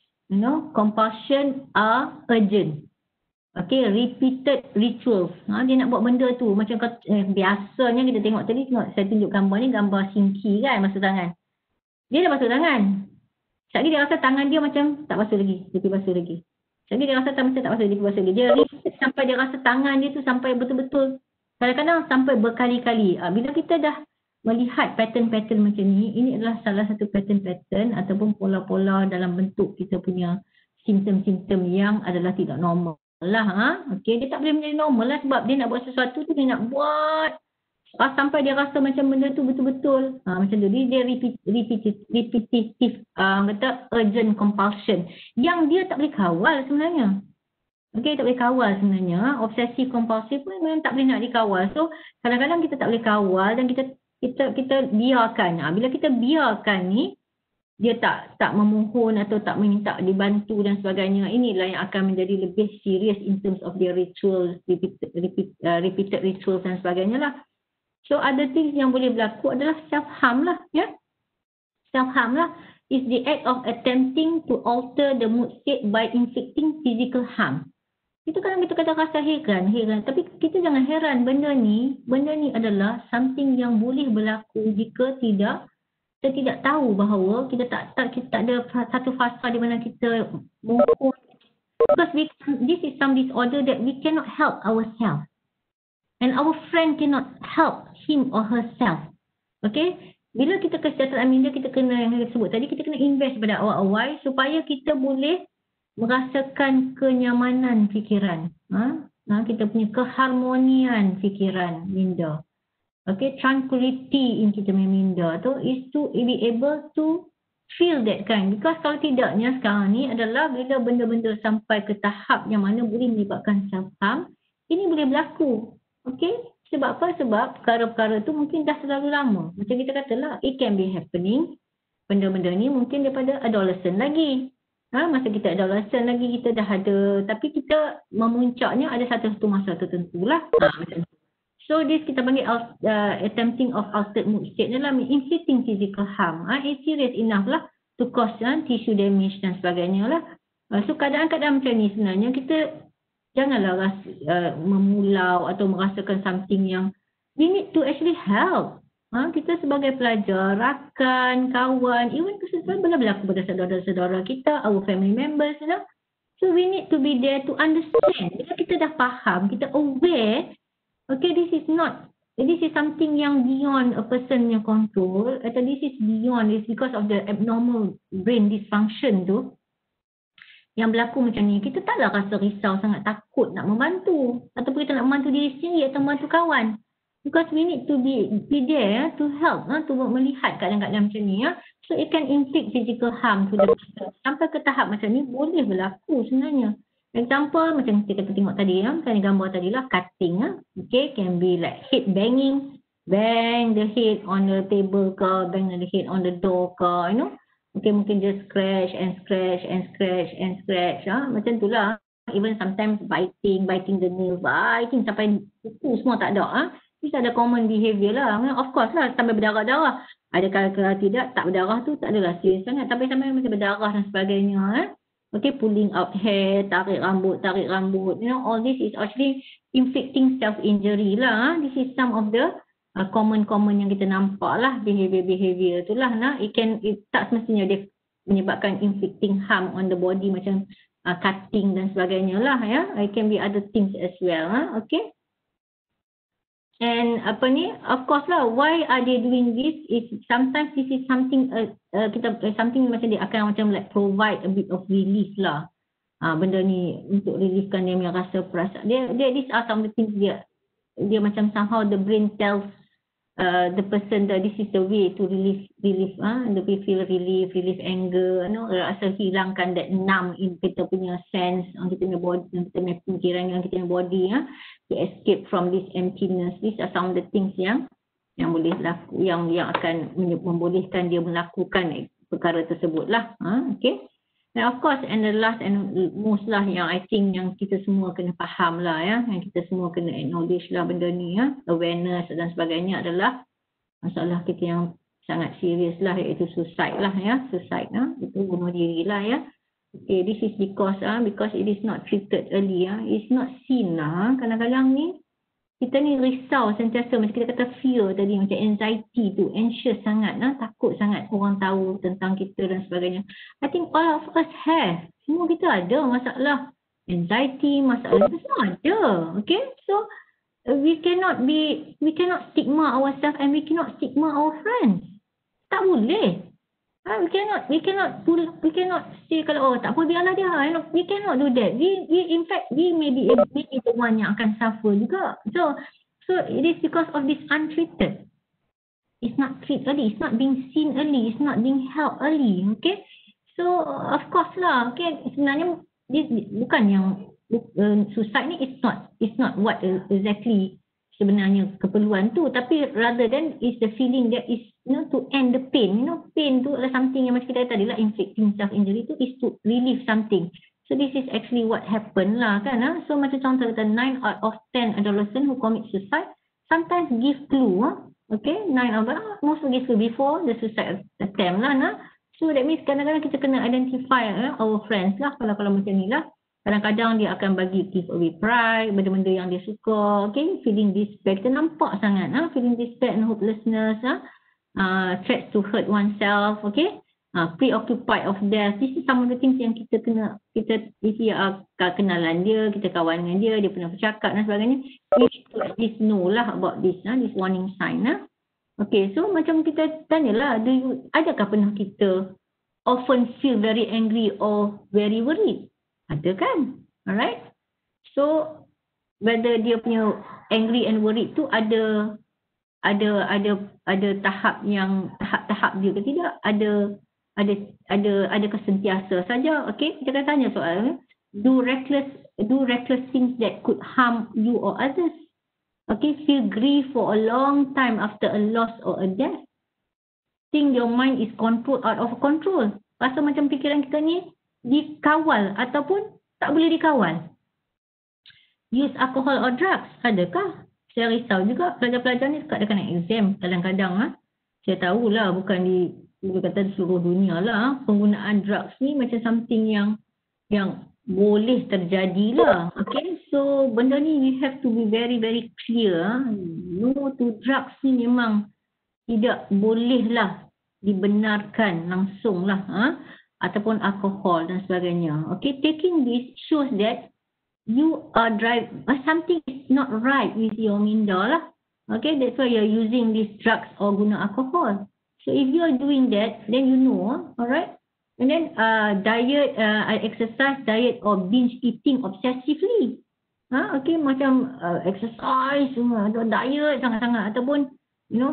Compulsion are urgent. Okay, repeated rituals. Dia nak buat benda tu. Macam biasanya kita tengok tadi, saya tunjuk gambar ni, gambar Shinki kan, basuh tangan. Dia dah basuh tangan. Sekali dia rasa tangan dia macam tak basuh lagi, dia pergi basuh lagi. Sekali dia rasa tangan macam tak basuh, dia pergi basuh lagi. Dia repeat sampai dia rasa tangan dia tu sampai betul-betul. Kadang-kadang sampai berkali-kali. Bila kita dah melihat pattern-pattern macam ni, ini adalah salah satu pattern-pattern ataupun pola-pola dalam bentuk kita punya simptom-simptom yang adalah tidak normal lah. Okay, dia tak boleh menjadi normal lah sebab dia nak buat sesuatu tu, dia nak buat sampai dia rasa macam benda tu betul-betul. Macam tu, dia repetitive, kata urgent compulsion yang dia tak boleh kawal sebenarnya. Okay, tak boleh kawal sebenarnya. Obsesif kompulsif pun memang tak boleh nak dikawal. So, kadang-kadang kita tak boleh kawal dan kita biarkan. Bila kita biarkan ni, dia tak memohon atau tak meminta dibantu dan sebagainya, inilah yang akan menjadi lebih serius in terms of their rituals, repeated rituals dan sebagainya lah. So other things yang boleh berlaku adalah self-harm lah. Self-harm lah is the act of attempting to alter the mood state by inflicting physical harm. Itu kadang kita kata rasa heran, tapi kita jangan heran, benda ni adalah something yang boleh berlaku jika kita tidak tahu bahawa kita tak ada satu fasa di mana kita mohon, because this is some disorder that we cannot help ourselves and our friend cannot help him or herself. Okay, bila kita kesejahteraan minda, kita kena, yang saya sebut tadi, kita kena invest pada awal-awal supaya kita boleh merasakan kenyamanan fikiran, kita punya keharmonian fikiran minda. Okay, tranquility in kita punya minda tu is to be able to feel that kind. Because kalau tidaknya sekarang ni adalah bila benda-benda sampai ke tahap yang mana boleh menyebabkan self-harm, ini boleh berlaku. Okay, sebab apa? Sebab perkara-perkara tu mungkin dah terlalu lama. Macam kita katalah, it can be happening. Benda-benda ni mungkin daripada adolescent lagi. Masa kita adolescent lagi kita dah ada, tapi kita memuncaknya ada satu masa tertentu lah. Macam tu. So this kita panggil attempting of altered mood state adalah inflicting physical harm. It's serious enough lah to cause tissue damage dan sebagainya lah. So keadaan-keadaan macam ni sebenarnya kita janganlah memulau atau merasakan something yang we need to actually help. Kita sebagai pelajar, rakan, kawan, even kesesakan benda berlaku pada saudara-saudara kita, our family members, so we need to be there to understand. Bila kita dah faham, kita aware, okay, this is something yang beyond a person's control, atau this is beyond, it's because of the abnormal brain dysfunction tu yang berlaku macam ni. Kita taklah rasa risau sangat, takut nak membantu ataupun kita nak membantu diri sendiri atau membantu kawan, because we need to be there to help, to melihat keadaan-keadaan macam ni. So it can inflict physical harm to the person. Sampai ke tahap macam ni boleh berlaku sebenarnya. Example macam kita tengok tadi, kan gambar tadi lah, cutting, okay, can be like head banging, bang the head on the table ke, bang the head on the door ke, okay, mungkin just scratch and scratch and scratch and scratch, macam tu lah. Even sometimes biting the nail, biting sampai kuku semua tak ada. Ini ada common behavior lah, of course lah, sampai berdarah-darah. Ada kalau tidak, tak berdarah tu tak adalah serius sangat. Tapi sampai macam berdarah dan sebagainya. Okay, pulling out hair, tarik rambut. You know, all this is actually inflicting self-injury lah. This is some of the common yang kita nampak lah. Behavior tu lah. It tak semestinya dia menyebabkan inflicting harm on the body macam cutting dan sebagainya lah. Ya. It can be other things as well. Okay. And of course lah, why are they doing this? Sometimes this is something something macam dia akan macam like provide a bit of relief lah. Benda ni untuk reliefkan dia punya rasa perasaan. These are some of the things dia macam somehow the brain tells the person that this is the way to relieve the way feel relief anger, rasa hilangkan that numb in kita punya sense, kita punya body, kita punya fikiran, kita punya body, to escape from this emptiness. These are some of the things yang boleh laku, yang akan membolehkan dia melakukan perkara tersebut lah. Okay. And of course, and the last and most lah yang I think yang kita semua kena faham lah ya, yang kita semua kena acknowledge lah benda ni ya, awareness dan sebagainya adalah masalah kita yang sangat serius lah, iaitu suicide lah ya, itu bunuh diri lah ya. Okay, this is because it is not treated early it's not seen lah. Kadang-kadang ni kita ni risau sentiasa, macam kita kata fear tadi, macam anxiety tu, anxious sangat, takut sangat orang tahu tentang kita dan sebagainya. I think all of us have. Semua kita ada masalah anxiety, masalah semua ada. Okay, so we cannot stigma ourselves and we cannot stigma our friends. Tak boleh. We cannot say kalau tak apa biarlah dia. We cannot do that. In fact we may be the one yang akan suffer juga. So it is because of this untreated. It's not treated early. It's not being seen early. It's not being helped early. Okay. So of course lah. Okay. Sebenarnya this bukan yang suicide ni. It's not what exactly sebenarnya keperluan tu, tapi rather than is the feeling that is to end the pain. Pain tu adalah something yang macam kita tadi lah, inflicting self-injury tu is to relieve something. So this is actually what happened lah kan. So macam contoh kata 9 out of 10 adolescent who commit suicide sometimes give clue. Okay, 9 of them most give clue before the suicide attempt lah. So that means kadang-kadang kita kena identify our friends lah kalau macam ni lah. Kadang-kadang dia akan bagi give away pride, benda-benda yang dia suka, okay, feeling despair, kita nampak sangat, feeling despair and hopelessness, threats to hurt oneself, okay, preoccupied of death. This is some of the things yang kita if you kenalan dia, kita kawan dengan dia pernah bercakap dan sebagainya, we should at least know lah about this warning sign. Okay, so macam kita tanyalah, adakah pernah kita often feel very angry or very worried? Ada kan? Alright. So whether dia punya angry and worried tu ada tahap dia ke tidak? Ada kesentiasa saja. Okay, kita akan tanya soal. Do reckless things that could harm you or others. Okay, feel grief for a long time after a loss or a death. Think your mind is controlled out of control. Rasa macam pikiran kita ni dikawal ataupun tak boleh dikawal. Use alcohol or drugs, adakah? Saya risau juga pelajar-pelajar ni dekat nak exam kadang-kadang. Saya tahulah bukan di seluruh dunia lah, penggunaan drugs ni macam something yang boleh terjadi lah. Okay, so benda ni we have to be very very clear. No to drugs ni memang tidak boleh lah dibenarkan langsung lah. Ataupun alkohol dan sebagainya. Okay, taking this shows that you are something is not right with your minda lah. Okay, that's why you're using these drugs or guna alcohol. So if you're doing that, then you know, alright. And then diet, exercise, diet or binge eating obsessively. Okay, macam exercise, diet sangat-sangat ataupun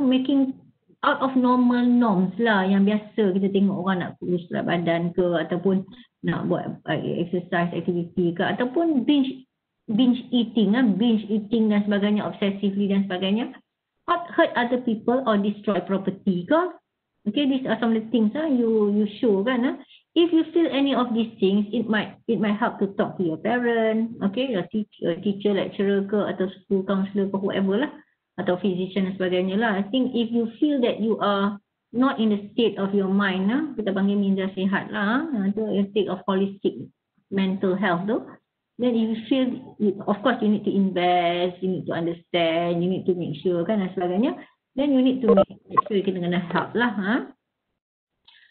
making out of normal norms lah yang biasa kita tengok orang nak kurus berat badan ke ataupun nak buat exercise activity ke ataupun binge eating dan sebagainya, obsessively dan sebagainya, hurt other people or destroy property ke. Okay, these are some of the things you show kan. If you feel any of these things, it might help to talk to your parent, okay, your teacher, lecturer ke atau school counselor ke whoever lah, atau physician dan sebagainya lah. I think if you feel that you are not in the state of your mind, kita panggil minda sihat lah, itu a state of holistic mental health tu. Then you feel, of course you need to invest, you need to understand, you need to make sure kan dan sebagainya. Then you need to make sure you kena help lah.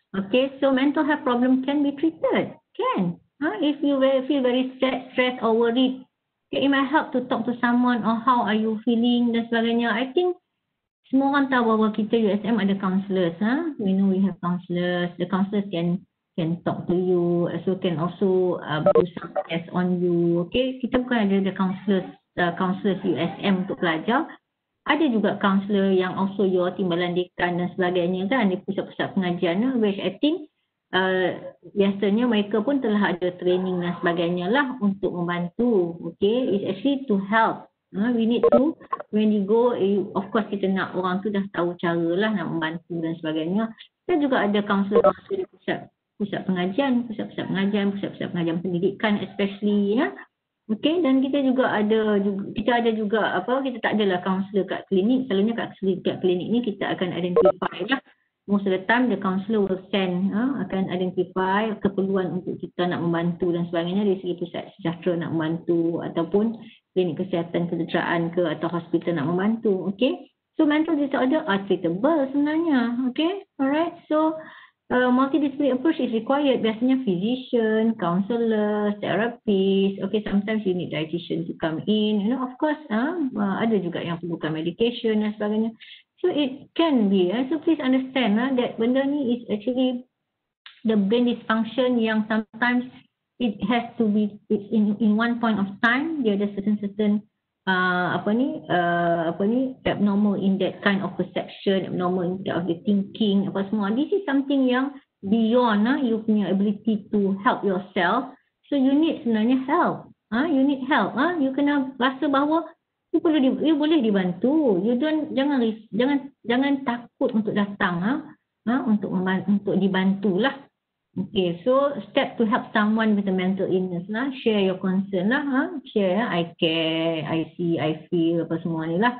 Okay, so mental health problem can be treated, can. If you feel very stressed or worried, okay, it might help to talk to someone or how are you feeling dan sebagainya. I think semua orang tahu bahawa kita USM ada counsellors. We know we have counsellors. The counsellors can talk to you, so can also do some tests on you. Okay, kita bukan ada counsellors USM untuk pelajar. Ada juga kaunselor yang also your timbalan dekan dan sebagainya kan di pusat-pusat pengajian, which I think biasanya mereka pun telah ada training dan sebagainya lah untuk membantu. Okay, it's actually to help. We need to, when you go, of course kita nak orang tu dah tahu cara lah nak membantu dan sebagainya. Kita juga ada kaunselor-kaunselor di pusat pengajian, pusat-pusat pengajian pendidikan especially ya. Okay, dan kita juga ada kita tak adalah kaunselor kat klinik. Selalunya kat klinik ni kita akan identify lah. Most of the time the counselor will send, akan identify keperluan untuk kita nak membantu dan sebagainya dari segi pusat sejahtera nak membantu ataupun klinik kesihatan kesejahteraan ke atau hospital nak membantu. Okay, so mental disorder are treatable sebenarnya. Okay, alright, so multidisciplinary approach is required. Biasanya physician, counselor, therapist. Okay, sometimes you need dietitian to come in. You know, of course, ada juga yang perlukan medication dan sebagainya. So it can be. So please understand that benda ni is actually the brain dysfunction yang sometimes it has to be in one point of time. Dia ada certain abnormal in that kind of perception, abnormal in that of the thinking, apa semua. This is something yang beyond you punya ability to help yourself. So you need sebenarnya help. You need help. You kena rasa bahawa you boleh dibantu. You jangan takut untuk datang untuk dibantulah. Okay, so step to help someone with a mental illness lah, share your concern lah, share I care, I see, I feel, apa semua ni lah.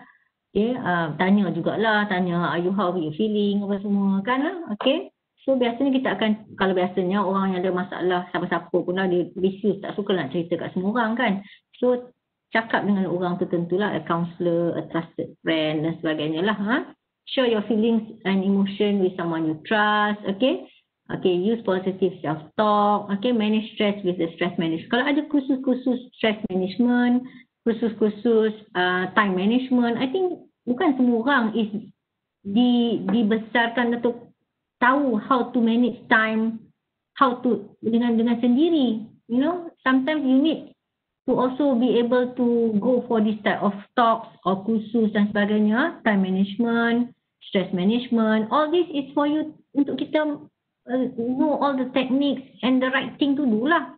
Okay, tanya jugalah, how you feeling, apa semua kan lah. Okay, so biasanya kita akan, kalau biasanya orang yang ada masalah, siapa-siapa pun lah, dia refuse, tak suka nak cerita kat semua orang kan. So, cakap dengan orang tertentu lah, a counselor, a trusted friend dan sebagainya lah. Share your feelings and emotion with someone you trust, okay. Okay, use positive self-talk. Okay, manage stress with the stress management. Kalau ada kursus-kursus stress management, kursus-kursus time management, I think bukan semua orang dibesarkan untuk tahu how to manage time, how to dengan sendiri. You know, sometimes you need to also be able to go for this type of talks or kursus dan sebagainya, time management, stress management. All this is for you untuk kita know all the techniques and the right thing to do lah.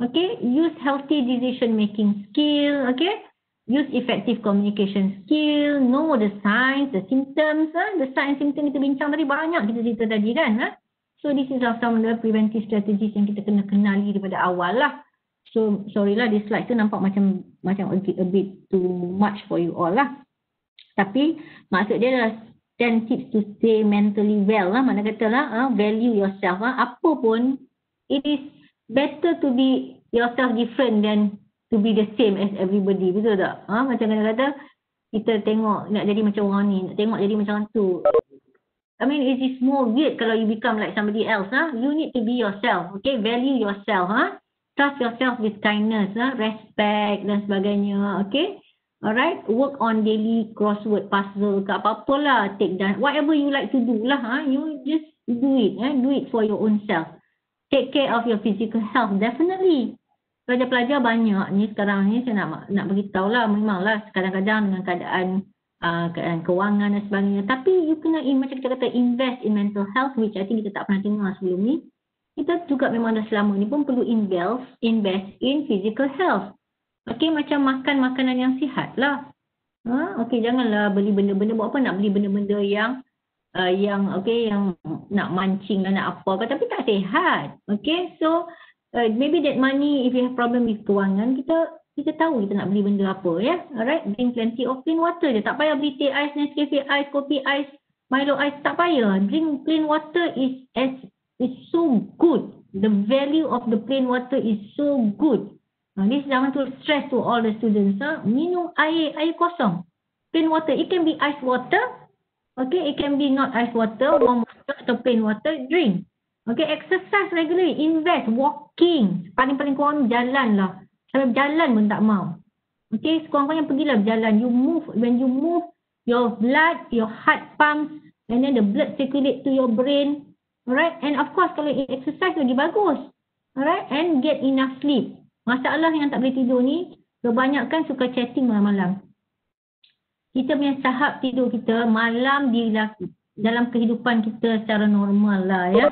Okay, use healthy decision making skill. Okay, use effective communication skill. Know the signs, the symptoms. The signs symptom kita bincang tadi banyak kita cerita tadi kan. So this is some of the preventive strategies yang kita kena kenali daripada awal lah. So sorry lah, this slide tu nampak macam a bit too much for you all lah. Tapi maksud dia adalah 10 tips to stay mentally well lah. Mana kata lah, value yourself. Apa pun, it is better to be yourself different than to be the same as everybody. Betul tak? Macam kata kita tengok nak jadi macam orang ni, nak tengok jadi macam tu. I mean, it is more weird kalau you become like somebody else. You need to be yourself. Okay, value yourself. Trust yourself with kindness, respect dan sebagainya. Okay. Alright, work on daily crossword puzzle ke apa-apa lah, take down whatever you like to do lah, you just do it, do it for your own self. Take care of your physical health, definitely. Pelajar-pelajar banyak ni sekarang ni, saya nak beritahu lah, memanglah kadang-kadang dengan keadaan kewangan dan sebagainya, tapi you kena, macam kita kata, invest in mental health, which I think kita tak pernah dengar sebelum ni. Kita juga memang dah selama ni pun perlu invest in physical health. Okay, macam makan makanan yang sihat lah. Okay, janganlah beli benda-benda, buat apa nak beli benda-benda yang nak mancing lah, nak apa, tapi tak sihat. Okay, so maybe that money, if you have problem with kewangan, kita tahu kita nak beli benda apa ya. Alright, drink plenty of clean water je. Tak payah beli teh ais, Nescafe ais, kopi ais, Milo ice tak payah. Drink plain water is so good. The value of the plain water is so good. This I want to stress to all the students. Minum air kosong. Plain water. It can be ice water. Okay, it can be not ice water, warm water atau plain water. Drink. Okay, exercise regularly. Invest. Walking. Paling-paling kurang jalan lah. Sampai berjalan pun tak mau. Okay, sekurang-kurangnya pergilah berjalan. You move. When you move, your blood, your heart pumps, and then the blood circulate to your brain. Alright, and of course kalau exercise lagi bagus. Alright, and get enough sleep. Masalah yang tak boleh tidur ni, kebanyakan suka chatting malam-malam. Kita punya sahab tidur kita malam dalam kehidupan kita secara normal lah ya.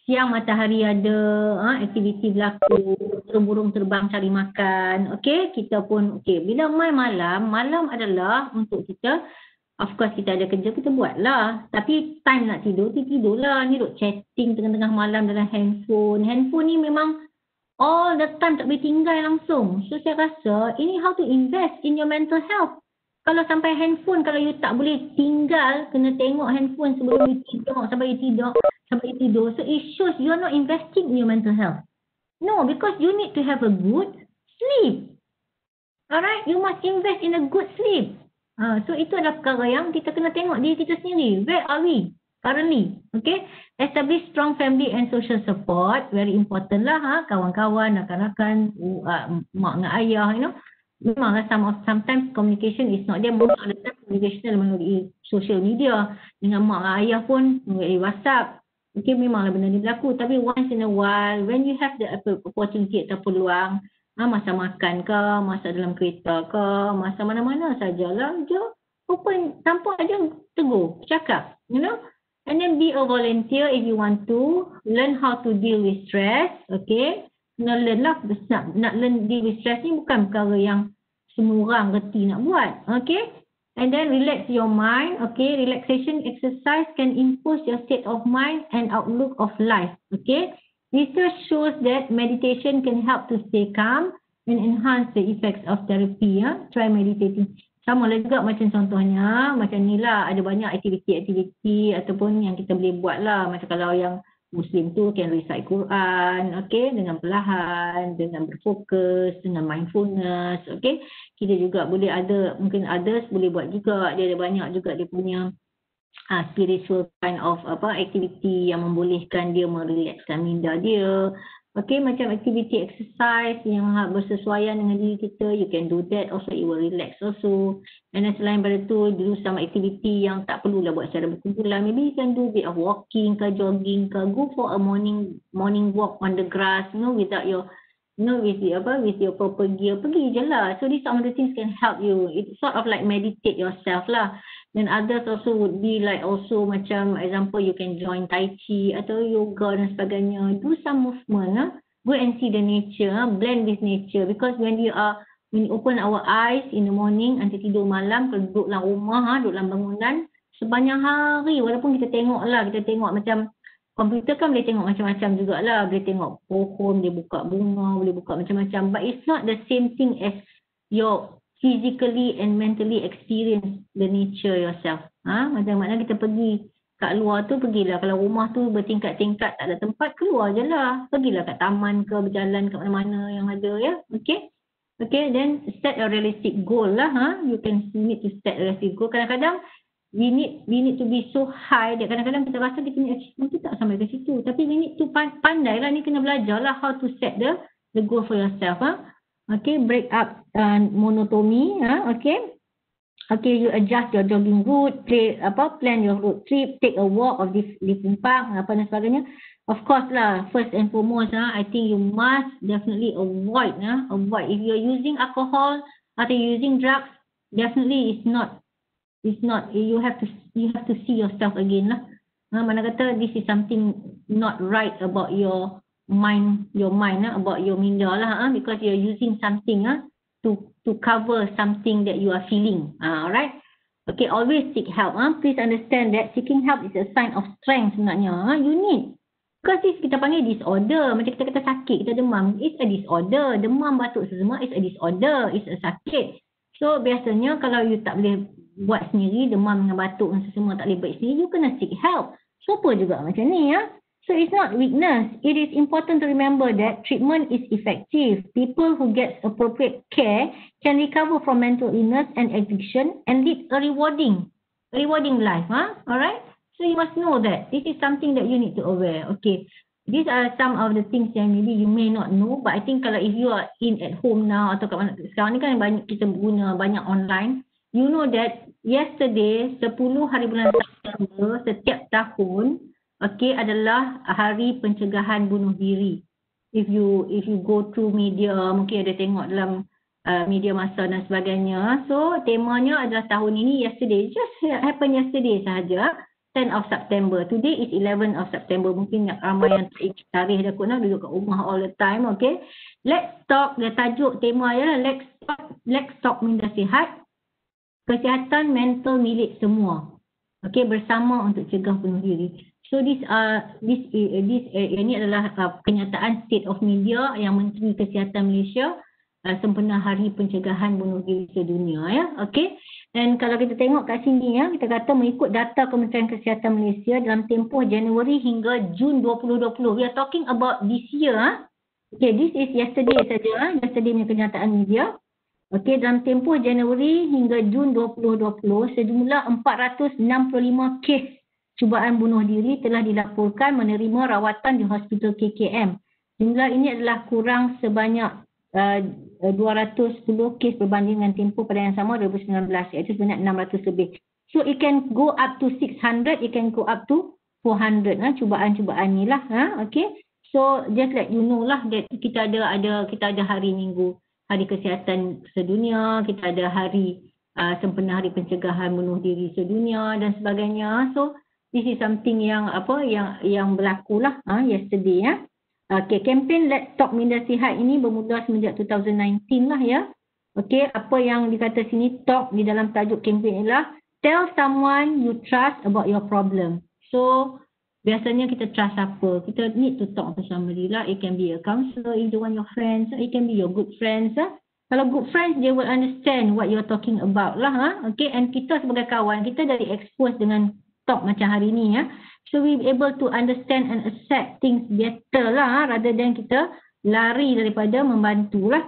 Siang matahari ada, aktiviti berlaku, burung-burung terbang cari makan, okey, kita pun okey. Bila malam adalah untuk kita, of course kita ada kerja, kita buat lah. Tapi time nak tidur lah. Ni duk chatting tengah-tengah malam dalam handphone. Handphone ni memang all the time tak boleh tinggal langsung. So saya rasa ini how to invest in your mental health. Kalau sampai handphone, kalau you tak boleh tinggal, kena tengok handphone sebelum you tidur, sampai you tidur. So it shows you are not investing in your mental health. No, because you need to have a good sleep. Alright, you must invest in a good sleep. So itu adalah perkara yang kita kena tengok diri kita sendiri. Where are we currently? Okay, establish strong family and social support. Very important lah, kawan-kawan, rakan-rakan, mak dengan ayah, you know. Memanglah sometimes communication is not there. Most of the time communication adalah melalui social media. Dengan mak dan ayah pun melalui WhatsApp. Okay, memanglah benda ni berlaku. Tapi once in a while, when you have the opportunity atau peluang, masa makan ke, masa dalam kereta ke, masa mana-mana sajalah, je open, tanpa aja tegur, cakap, you know. And then be a volunteer if you want to. Learn how to deal with stress, okay. Nak learn lah, nak learn deal with stress ni bukan perkara yang semua orang reti nak buat, okay. And then relax your mind, okay. Relaxation exercise can improve your state of mind and outlook of life, okay. Research shows that meditation can help to stay calm and enhance the effects of therapy. Try meditating. Sama lah juga macam contohnya, macam ni lah, ada banyak aktiviti-aktiviti ataupun yang kita boleh buat lah. Macam kalau yang Muslim tu can recite Quran, okay, dengan perlahan, dengan berfokus, dengan mindfulness, okay. Kita juga boleh ada, mungkin others boleh buat juga, dia ada banyak juga dia punya spiritual kind of aktiviti yang membolehkan dia merelakskan minda dia. Okay, macam aktiviti exercise yang bersesuaian dengan diri kita, you can do that also, it will relax also. And then selain daripada tu, do some aktiviti yang tak perlulah buat secara berkumpulan. Maybe you can do a bit of walking ke, jogging ke, go for a morning walk on the grass, you know, without your, you know, with your proper gear, pergi je lah. So these some of the things can help you. It's sort of like meditate yourself lah. Then others also would be like also macam example you can join Tai Chi atau yoga dan sebagainya. Do some movement. Go and see the nature. Blend with nature. Because when we open our eyes in the morning, nanti tidur malam, kalau duduk dalam rumah, duduk dalam bangunan, sepanjang hari, walaupun kita tengok macam komputer kan boleh tengok macam-macam jugalah. Boleh tengok pohon, boleh buka bunga, boleh buka macam-macam. But it's not the same thing as your physically and mentally experience the nature yourself. Macam-macam kita pergi kat luar tu, pergilah. Kalau rumah tu bertingkat-tingkat, tak ada tempat, keluar je lah. Pergilah kat taman ke, berjalan kat mana-mana yang ada, ya. Okay. Okay, then set a realistic goal lah. You need to set a realistic goal. Kadang-kadang we need to be so high that kadang-kadang kita rasa kita punya achievement tu tak sampai ke situ. Tapi we need to pandai lah, ni kena belajar lah how to set the goal for yourself. Okay, break up monotony. Okay, you adjust your jogging route, plan your road trip, take a walk of different park, apa dan sebagainya. Of course lah, first and foremost, I think you must definitely avoid if you're using alcohol atau using drugs, definitely it's not. You have to see yourself again lah. Mana kata this is something not right about your mind about your minda lah, because you're using something to cover something that you are feeling. Alright. Okay, always seek help. Please understand that seeking help is a sign of strength sebenarnya. You need. Because this kita panggil disorder. Macam kita kata sakit, kita demam. It's a disorder. Demam, batuk semua, it's a disorder. It's a sakit. So biasanya kalau you tak boleh buat sendiri, demam dengan batuk dan semua tak boleh baik sendiri, you kena seek help. Super juga macam ni ya. So it's not weakness. It is important to remember that treatment is effective. People who get appropriate care can recover from mental illness and addiction and lead a rewarding life. Alright? So you must know that this is something that you need to aware. Okay. These are some of the things that maybe you may not know, but I think kalau if you are in at home now atau kat mana, sekarang ni kan banyak kita guna banyak online, you know that yesterday 10 hari bulan September setiap tahun adalah hari pencegahan bunuh diri. If you go through media, mungkin ada tengok dalam media masa dan sebagainya. So temanya adalah tahun ini yesterday, just happen yesterday sahaja, 10 of September. Today is 11 of September. Mungkin ramai yang tak ingat tarikh dah kot, duduk kat rumah all the time. Okay, let's talk. Dia tajuk tema ialah let's talk minda sihat, kesihatan mental milik semua. Okay, bersama untuk cegah bunuh diri. So ini adalah kenyataan State of Media yang Menteri Kesihatan Malaysia sempena Hari Pencegahan Bunuh Diri Sedunia ya. Okey. Dan kalau kita tengok kat sini ya, kita kata mengikut data Kementerian Kesihatan Malaysia dalam tempoh Januari hingga Jun 2020. We are talking about this year. Okay, this is yesterday saja, yesterday punya kenyataan media. Okey, dalam tempoh Januari hingga Jun 2020 sejumlah 465 kes cubaan bunuh diri telah dilaporkan menerima rawatan di Hospital KKM. Jumlah ini adalah kurang sebanyak 210 kes berbanding dengan tempoh pada yang sama 2019, iaitu sebanyak 600 lebih. So it can go up to 600, it can go up to 400 cubaan-cubaan ni lah. Okay. So just let you know lah that kita ada hari Minggu, Hari Kesihatan Sedunia, kita ada hari sempena Hari Pencegahan Bunuh Diri Sedunia dan sebagainya. So this is something yang berlaku lah yesterday ya. Okay, kempen Let's Talk Minda Sihat ini bermula semenjak 2019 lah ya. Okay, apa yang dikata sini talk di dalam tajuk kempen ialah tell someone you trust about your problem. So biasanya kita trust apa? Kita need to talk to somebody lah. It can be a counselor, either one your friends, it can be your good friends. Kalau good friends, they will understand what you're talking about lah. Okay, and kita sebagai kawan, kita dari expose dengan talk macam hari ni ya. So we able to understand and accept things better lah rather than kita lari daripada membantu lah.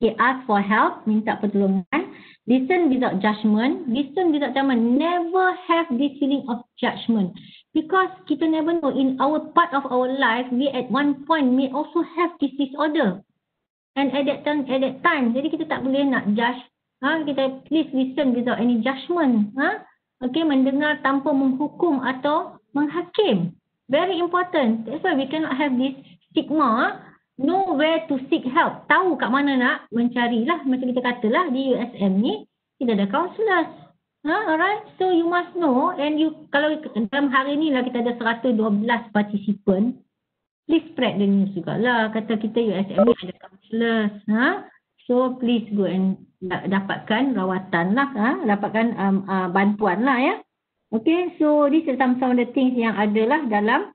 Okay, ask for help, minta pertolongan. Listen without judgment. Listen without judgment. Never have this feeling of judgment. Because kita never know, in our part of our life, we at one point may also have this disorder. And at that time, jadi kita tak boleh nak judge. Kita please listen without any judgment. Okay, mendengar tanpa menghukum atau menghakim. Very important. That's why we cannot have this stigma. Know where to seek help. Tahu kat mana nak mencarilah. Macam kita katalah di USM ni, kita ada counselors. Alright. So you must know. And you, kalau dalam hari ni lah kita ada 112 participant, please spread the news jugalah. Kata kita USM ni ada counselors. So please go and dapatkan rawatan lah, dapatkan bantuan lah ya. Okay, so this is some of the things yang adalah dalam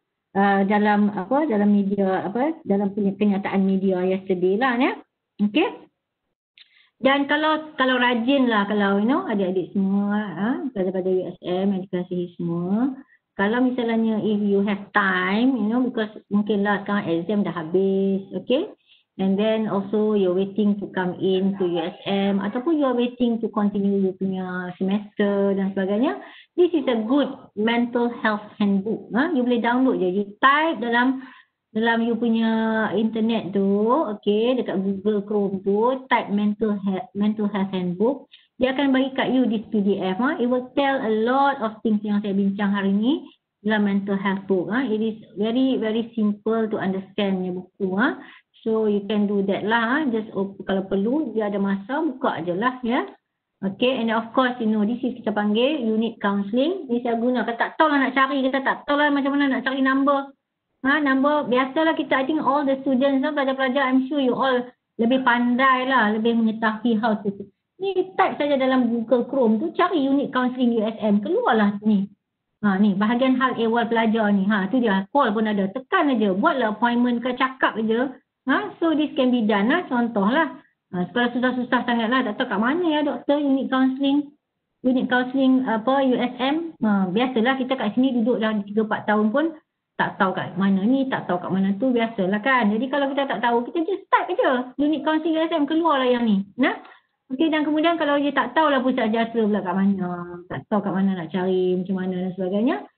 media dalam kenyataan media yesterday lah ya. Okay. Dan kalau rajin lah, kalau adik-adik semua pada USM yang dikasihi semua, kalau misalnya if you have time, because mungkin lah sekarang exam dah habis, okay. And then also you're waiting to come in to USM ataupun you're waiting to continue you punya semester dan sebagainya. This is a good mental health handbook. You boleh download je. You type dalam you punya internet tu, okay, dekat Google Chrome tu, type mental health handbook. Dia akan bagi kat you this PDF. It will tell a lot of things yang saya bincang hari ni dalam mental health book. It is very very simple to understand ni buku. So you can do that lah. Just kalau perlu, dia ada masa, buka je lah ya. Okay, and of course this is kita panggil unit counselling. Ni saya guna, kalau tak tahu lah nak cari, kita tak tahu lah macam mana nak cari number. Number, biasalah kita, I think all the students, pelajar-pelajar, I'm sure you all lebih pandai lah, lebih mengetahui how to. Ni type saja dalam Google Chrome tu, cari unit counselling USM, keluarlah ni. Ni bahagian hal ehwal pelajar ni. Tu dia, call pun ada, tekan aja, buatlah appointment ke, cakap aja. So this can be done lah, contohlah. Kalau susah-susah sangat lah, tak tahu kat mana ya doktor unit counselling. unit counselling USM, biasalah kita kat sini duduk dah 3-4 tahun pun tak tahu kat mana ni, tak tahu kat mana tu, biasalah kan. Jadi kalau kita tak tahu, kita just type je unit counselling USM, keluarlah yang ni. Nah. Okey, dan kemudian kalau dia tak tahulah pusat sejahtera pula kat mana, tak tahu kat mana nak cari, macam mana dan sebagainya.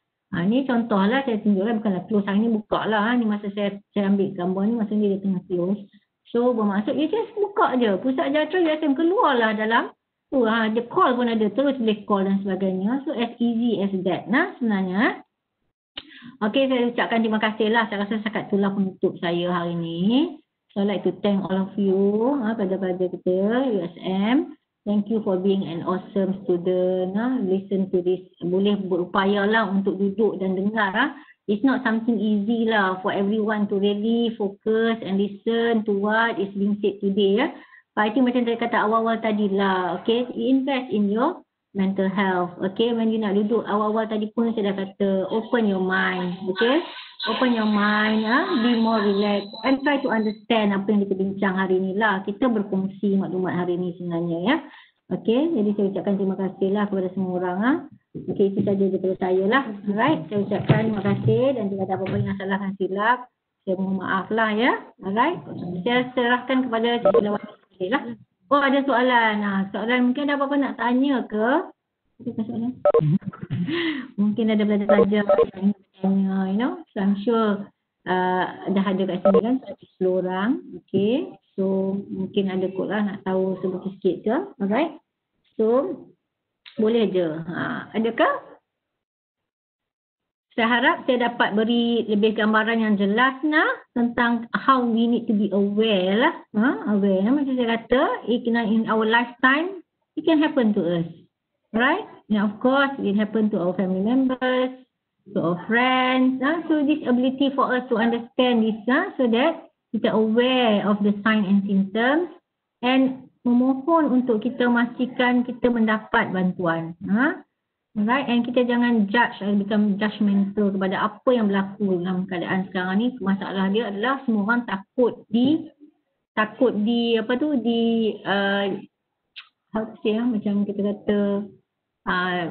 Ni contohlah saya tunjuklah, bukanlah close hari ni, buka lah. Ni masa saya ambil gambar ni, masa ni dia tengah close. So bermaksud dia just buka je, pusat sejahtera USM, keluarlah dalam tu, dia call pun ada, terus boleh call dan sebagainya. So as easy as that sebenarnya. Okey, saya ucapkan terima kasih lah. Saya rasa setakat itulah penutup saya hari ni. So I'd like to thank all of you, pada kita USM. Thank you for being an awesome student. Listen to this. Boleh berupaya lah untuk duduk dan dengar. It's not something easy lah for everyone to really focus and listen to what is being said today. But I think macam saya kata awal-awal tadi lah. Okay, invest in your mental health. Okay, when you nak duduk awal-awal tadi pun saya dah kata open your mind. Okay, open your mind, be more relaxed and try to understand apa yang kita bincang hari ni lah. Kita berkongsi maklumat hari ni sebenarnya ya. Okay, jadi saya ucapkan terima kasih lah kepada semua orang. Okay, itu saja daripada saya lah. Alright, saya ucapkan terima kasih dan jika ada apa-apa yang salah dan silap, saya mohon maaf lah ya. Alright, saya serahkan kepada Cikgu Lawati lah. Oh, ada soalan. Soalan mungkin ada apa-apa nak tanya ke? Ada soalan? Mungkin ada belajar-belajar yang tanya, you know. So I'm sure dah ada kat sini kan 10 orang. Okay. So mungkin ada kot lah nak tahu sedikit sikit ke. Alright. So boleh je. Adakah? Saya harap saya dapat beri lebih gambaran yang jelas tentang how we need to be aware lah. Aware. Macam saya kata, in our lifetime, it can happen to us. Right? And of course, it happen to our family members, to our friends. So this ability for us to understand this so that kita aware of the sign and symptoms and memohon untuk kita memastikan kita mendapat bantuan. Right, and kita jangan judge atau become judgmental kepada apa yang berlaku dalam keadaan sekarang ni. Masalah dia adalah semua orang takut di apa tu di how to say macam kita kata I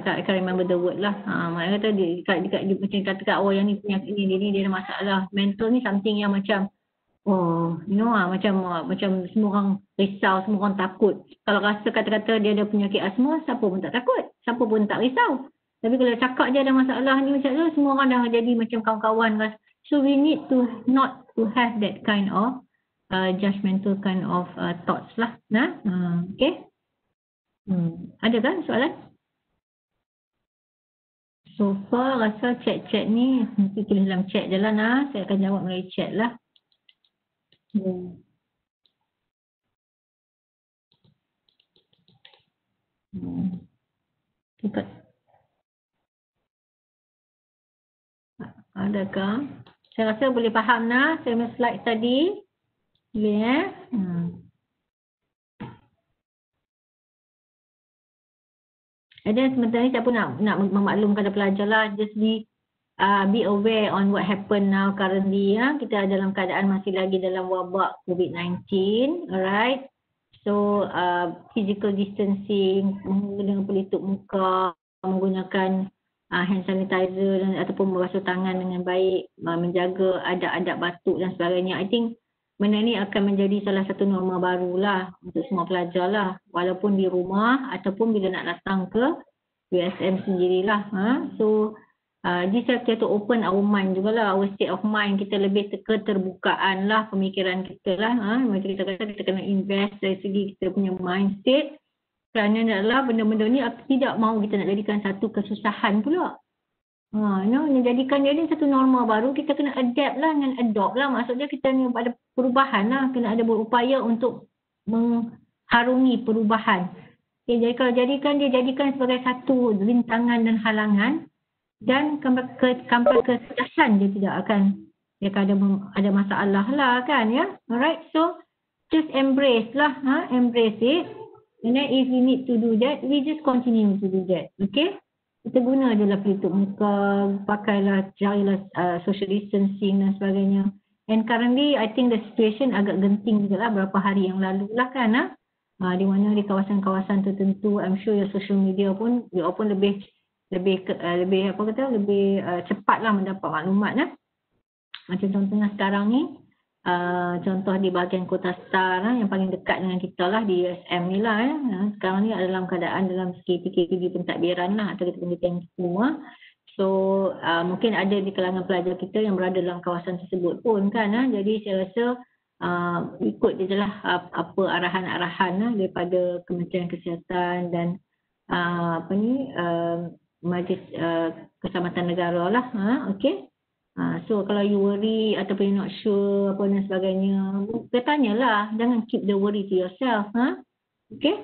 can't remember the word lah. Maknanya kata dekat macam kata kat orang yang ni punya ini dia ada masalah mental ni, something yang macam macam semua orang risau, semua orang takut. Kalau rasa kata-kata dia ada penyakit asma, siapa pun tak takut, siapa pun tak risau. Tapi kalau cakap dia ada masalah ni macam tu, semua orang dah jadi macam kawan-kawan. So we need to not to have that kind of judgmental kind of thoughts lah. Okay? Ada kan soalan? So far rasa chat-chat ni mesti tulis dalam chat je lah. Saya akan jawab melalui chat lah. Adakah? Saya rasa boleh faham saya punya slide tadi. Boleh Dan sebentar ni saya pun nak memaklumkan kepada pelajar lah. Just be aware on what happen now currently. Kita dalam keadaan masih lagi dalam wabak COVID-19. Alright. So physical distancing, menggunakan pelitup muka, menggunakan hand sanitizer ataupun membasuh tangan dengan baik, menjaga adab-adab batuk dan sebagainya. I think benda ni akan menjadi salah satu norma baru lah untuk semua pelajar lah. Walaupun di rumah ataupun bila nak datang ke USM sendirilah. So this have to open our mind jugalah, our state of mind. Kita lebih keterbukaan lah pemikiran kita lah. Macam kita kata kita kena invest dari segi kita punya mind state. Kerana adalah benda-benda ni tidak mahu kita nak jadikan satu kesusahan pula. Menjadikan dia ni satu norma baru, kita kena adapt lah dengan adopt lah. Maksudnya kita ni ada perubahan lah, kena ada berupaya untuk mengharungi perubahan. Okay, jadi kalau jadikan sebagai satu rintangan dan halangan, dan sampai kesudahan dia akan ada masalah lah kan ya. Alright, so just embrace lah, embrace it. And then if we need to do that, we just continue to do that. Okay? Kita guna je lah pelitup muka, pakailah, carilah social distancing dan sebagainya. And currently, I think the situation agak genting juga lah beberapa hari yang lalu lah kan. di mana di kawasan-kawasan tertentu, I'm sure your social media pun, you all pun lebih cepatlah mendapat maklumat. Macam contohnya sekarang ni, contoh di bahagian Kota Star yang paling dekat dengan kita lah, di USM ni lah. Sekarang ni dalam keadaan dalam PKP pentadbiran lah, atau kita penelitian semua. So mungkin ada di kalangan pelajar kita yang berada dalam kawasan tersebut pun kan. Jadi saya rasa ikut je lah apa arahan-arahan daripada Kementerian Kesihatan dan Majlis Keselamatan Negara lah. Okay. So kalau you worry ataupun you not sure apa dan sebagainya, bertanyalah, jangan keep the worry to yourself. Okay.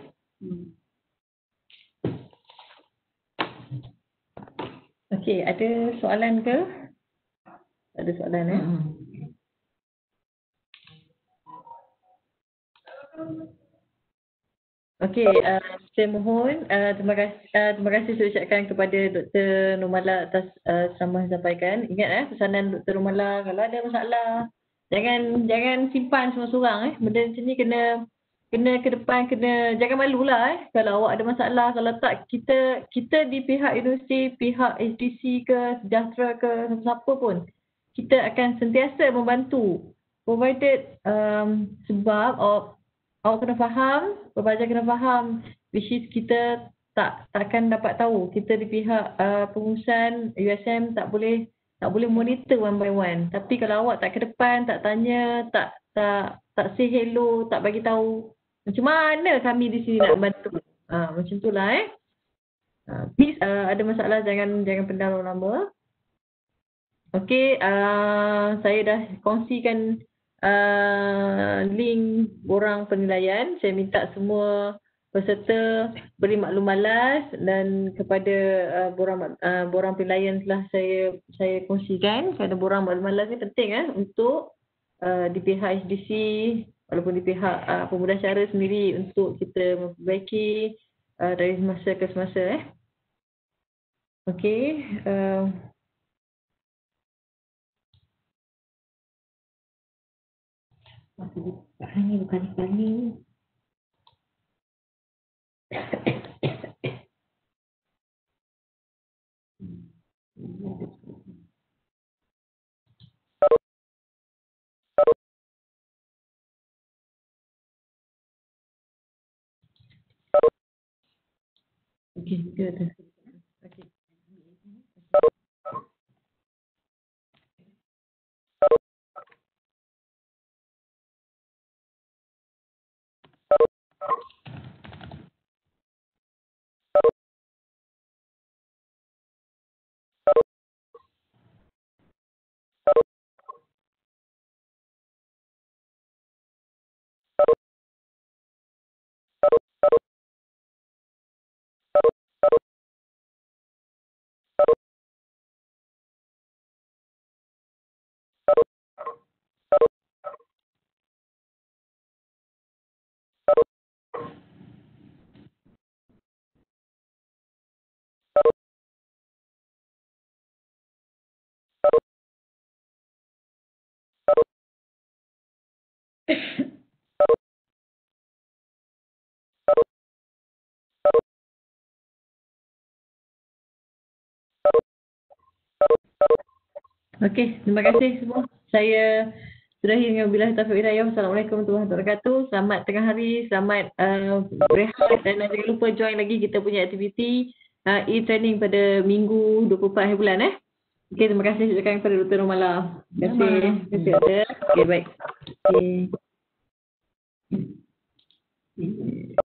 Okay, ada soalan ke? Ada soalan Okey, saya mohon terima kasih saya ucapkan kepada Dr. Nurmala atas ceramah yang sampaikan. Ingat pesanan Dr. Nurmala, kalau ada masalah jangan simpan seorang-seorang benda macam ni kena ke depan, jangan malulah kalau awak ada masalah. Kalau tak, kita di pihak universiti, pihak HDC ke Sejahtera ke siapa pun, kita akan sentiasa membantu, provided sebab awak kena faham, pelajar kena faham, which is kita takkan dapat tahu. Kita di pihak pengurusan USM tak boleh monitor one by one. Tapi kalau awak tak ke depan, tak tanya, tak say hello, tak bagi tahu, macam mana kami di sini nak bantu? Macam itulah please, ada masalah jangan pendam lama. Okey, saya dah kongsikan link borang penilaian. Saya minta semua peserta beri maklum malas, dan kepada borang penilaian telah saya kongsikan, kerana borang maklum malas ni penting untuk di pihak HDC walaupun di pihak pemudasyara sendiri, untuk kita memperbaiki dari semasa ke semasa. Okey. Ini bukan sekali. Okey, good. Okey. Okey, terima kasih semua. Saya sudahi dengan billahi taufiq hidayah. Assalamualaikum warahmatullahi wabarakatuh. Selamat tengah hari, selamat berehat, dan jangan lupa join lagi kita punya aktiviti e-training pada minggu 24 hari bulan. Okey, terima kasih ucapkan kepada Dr. Nurmala. Terima kasih. Okey, baik. Okey.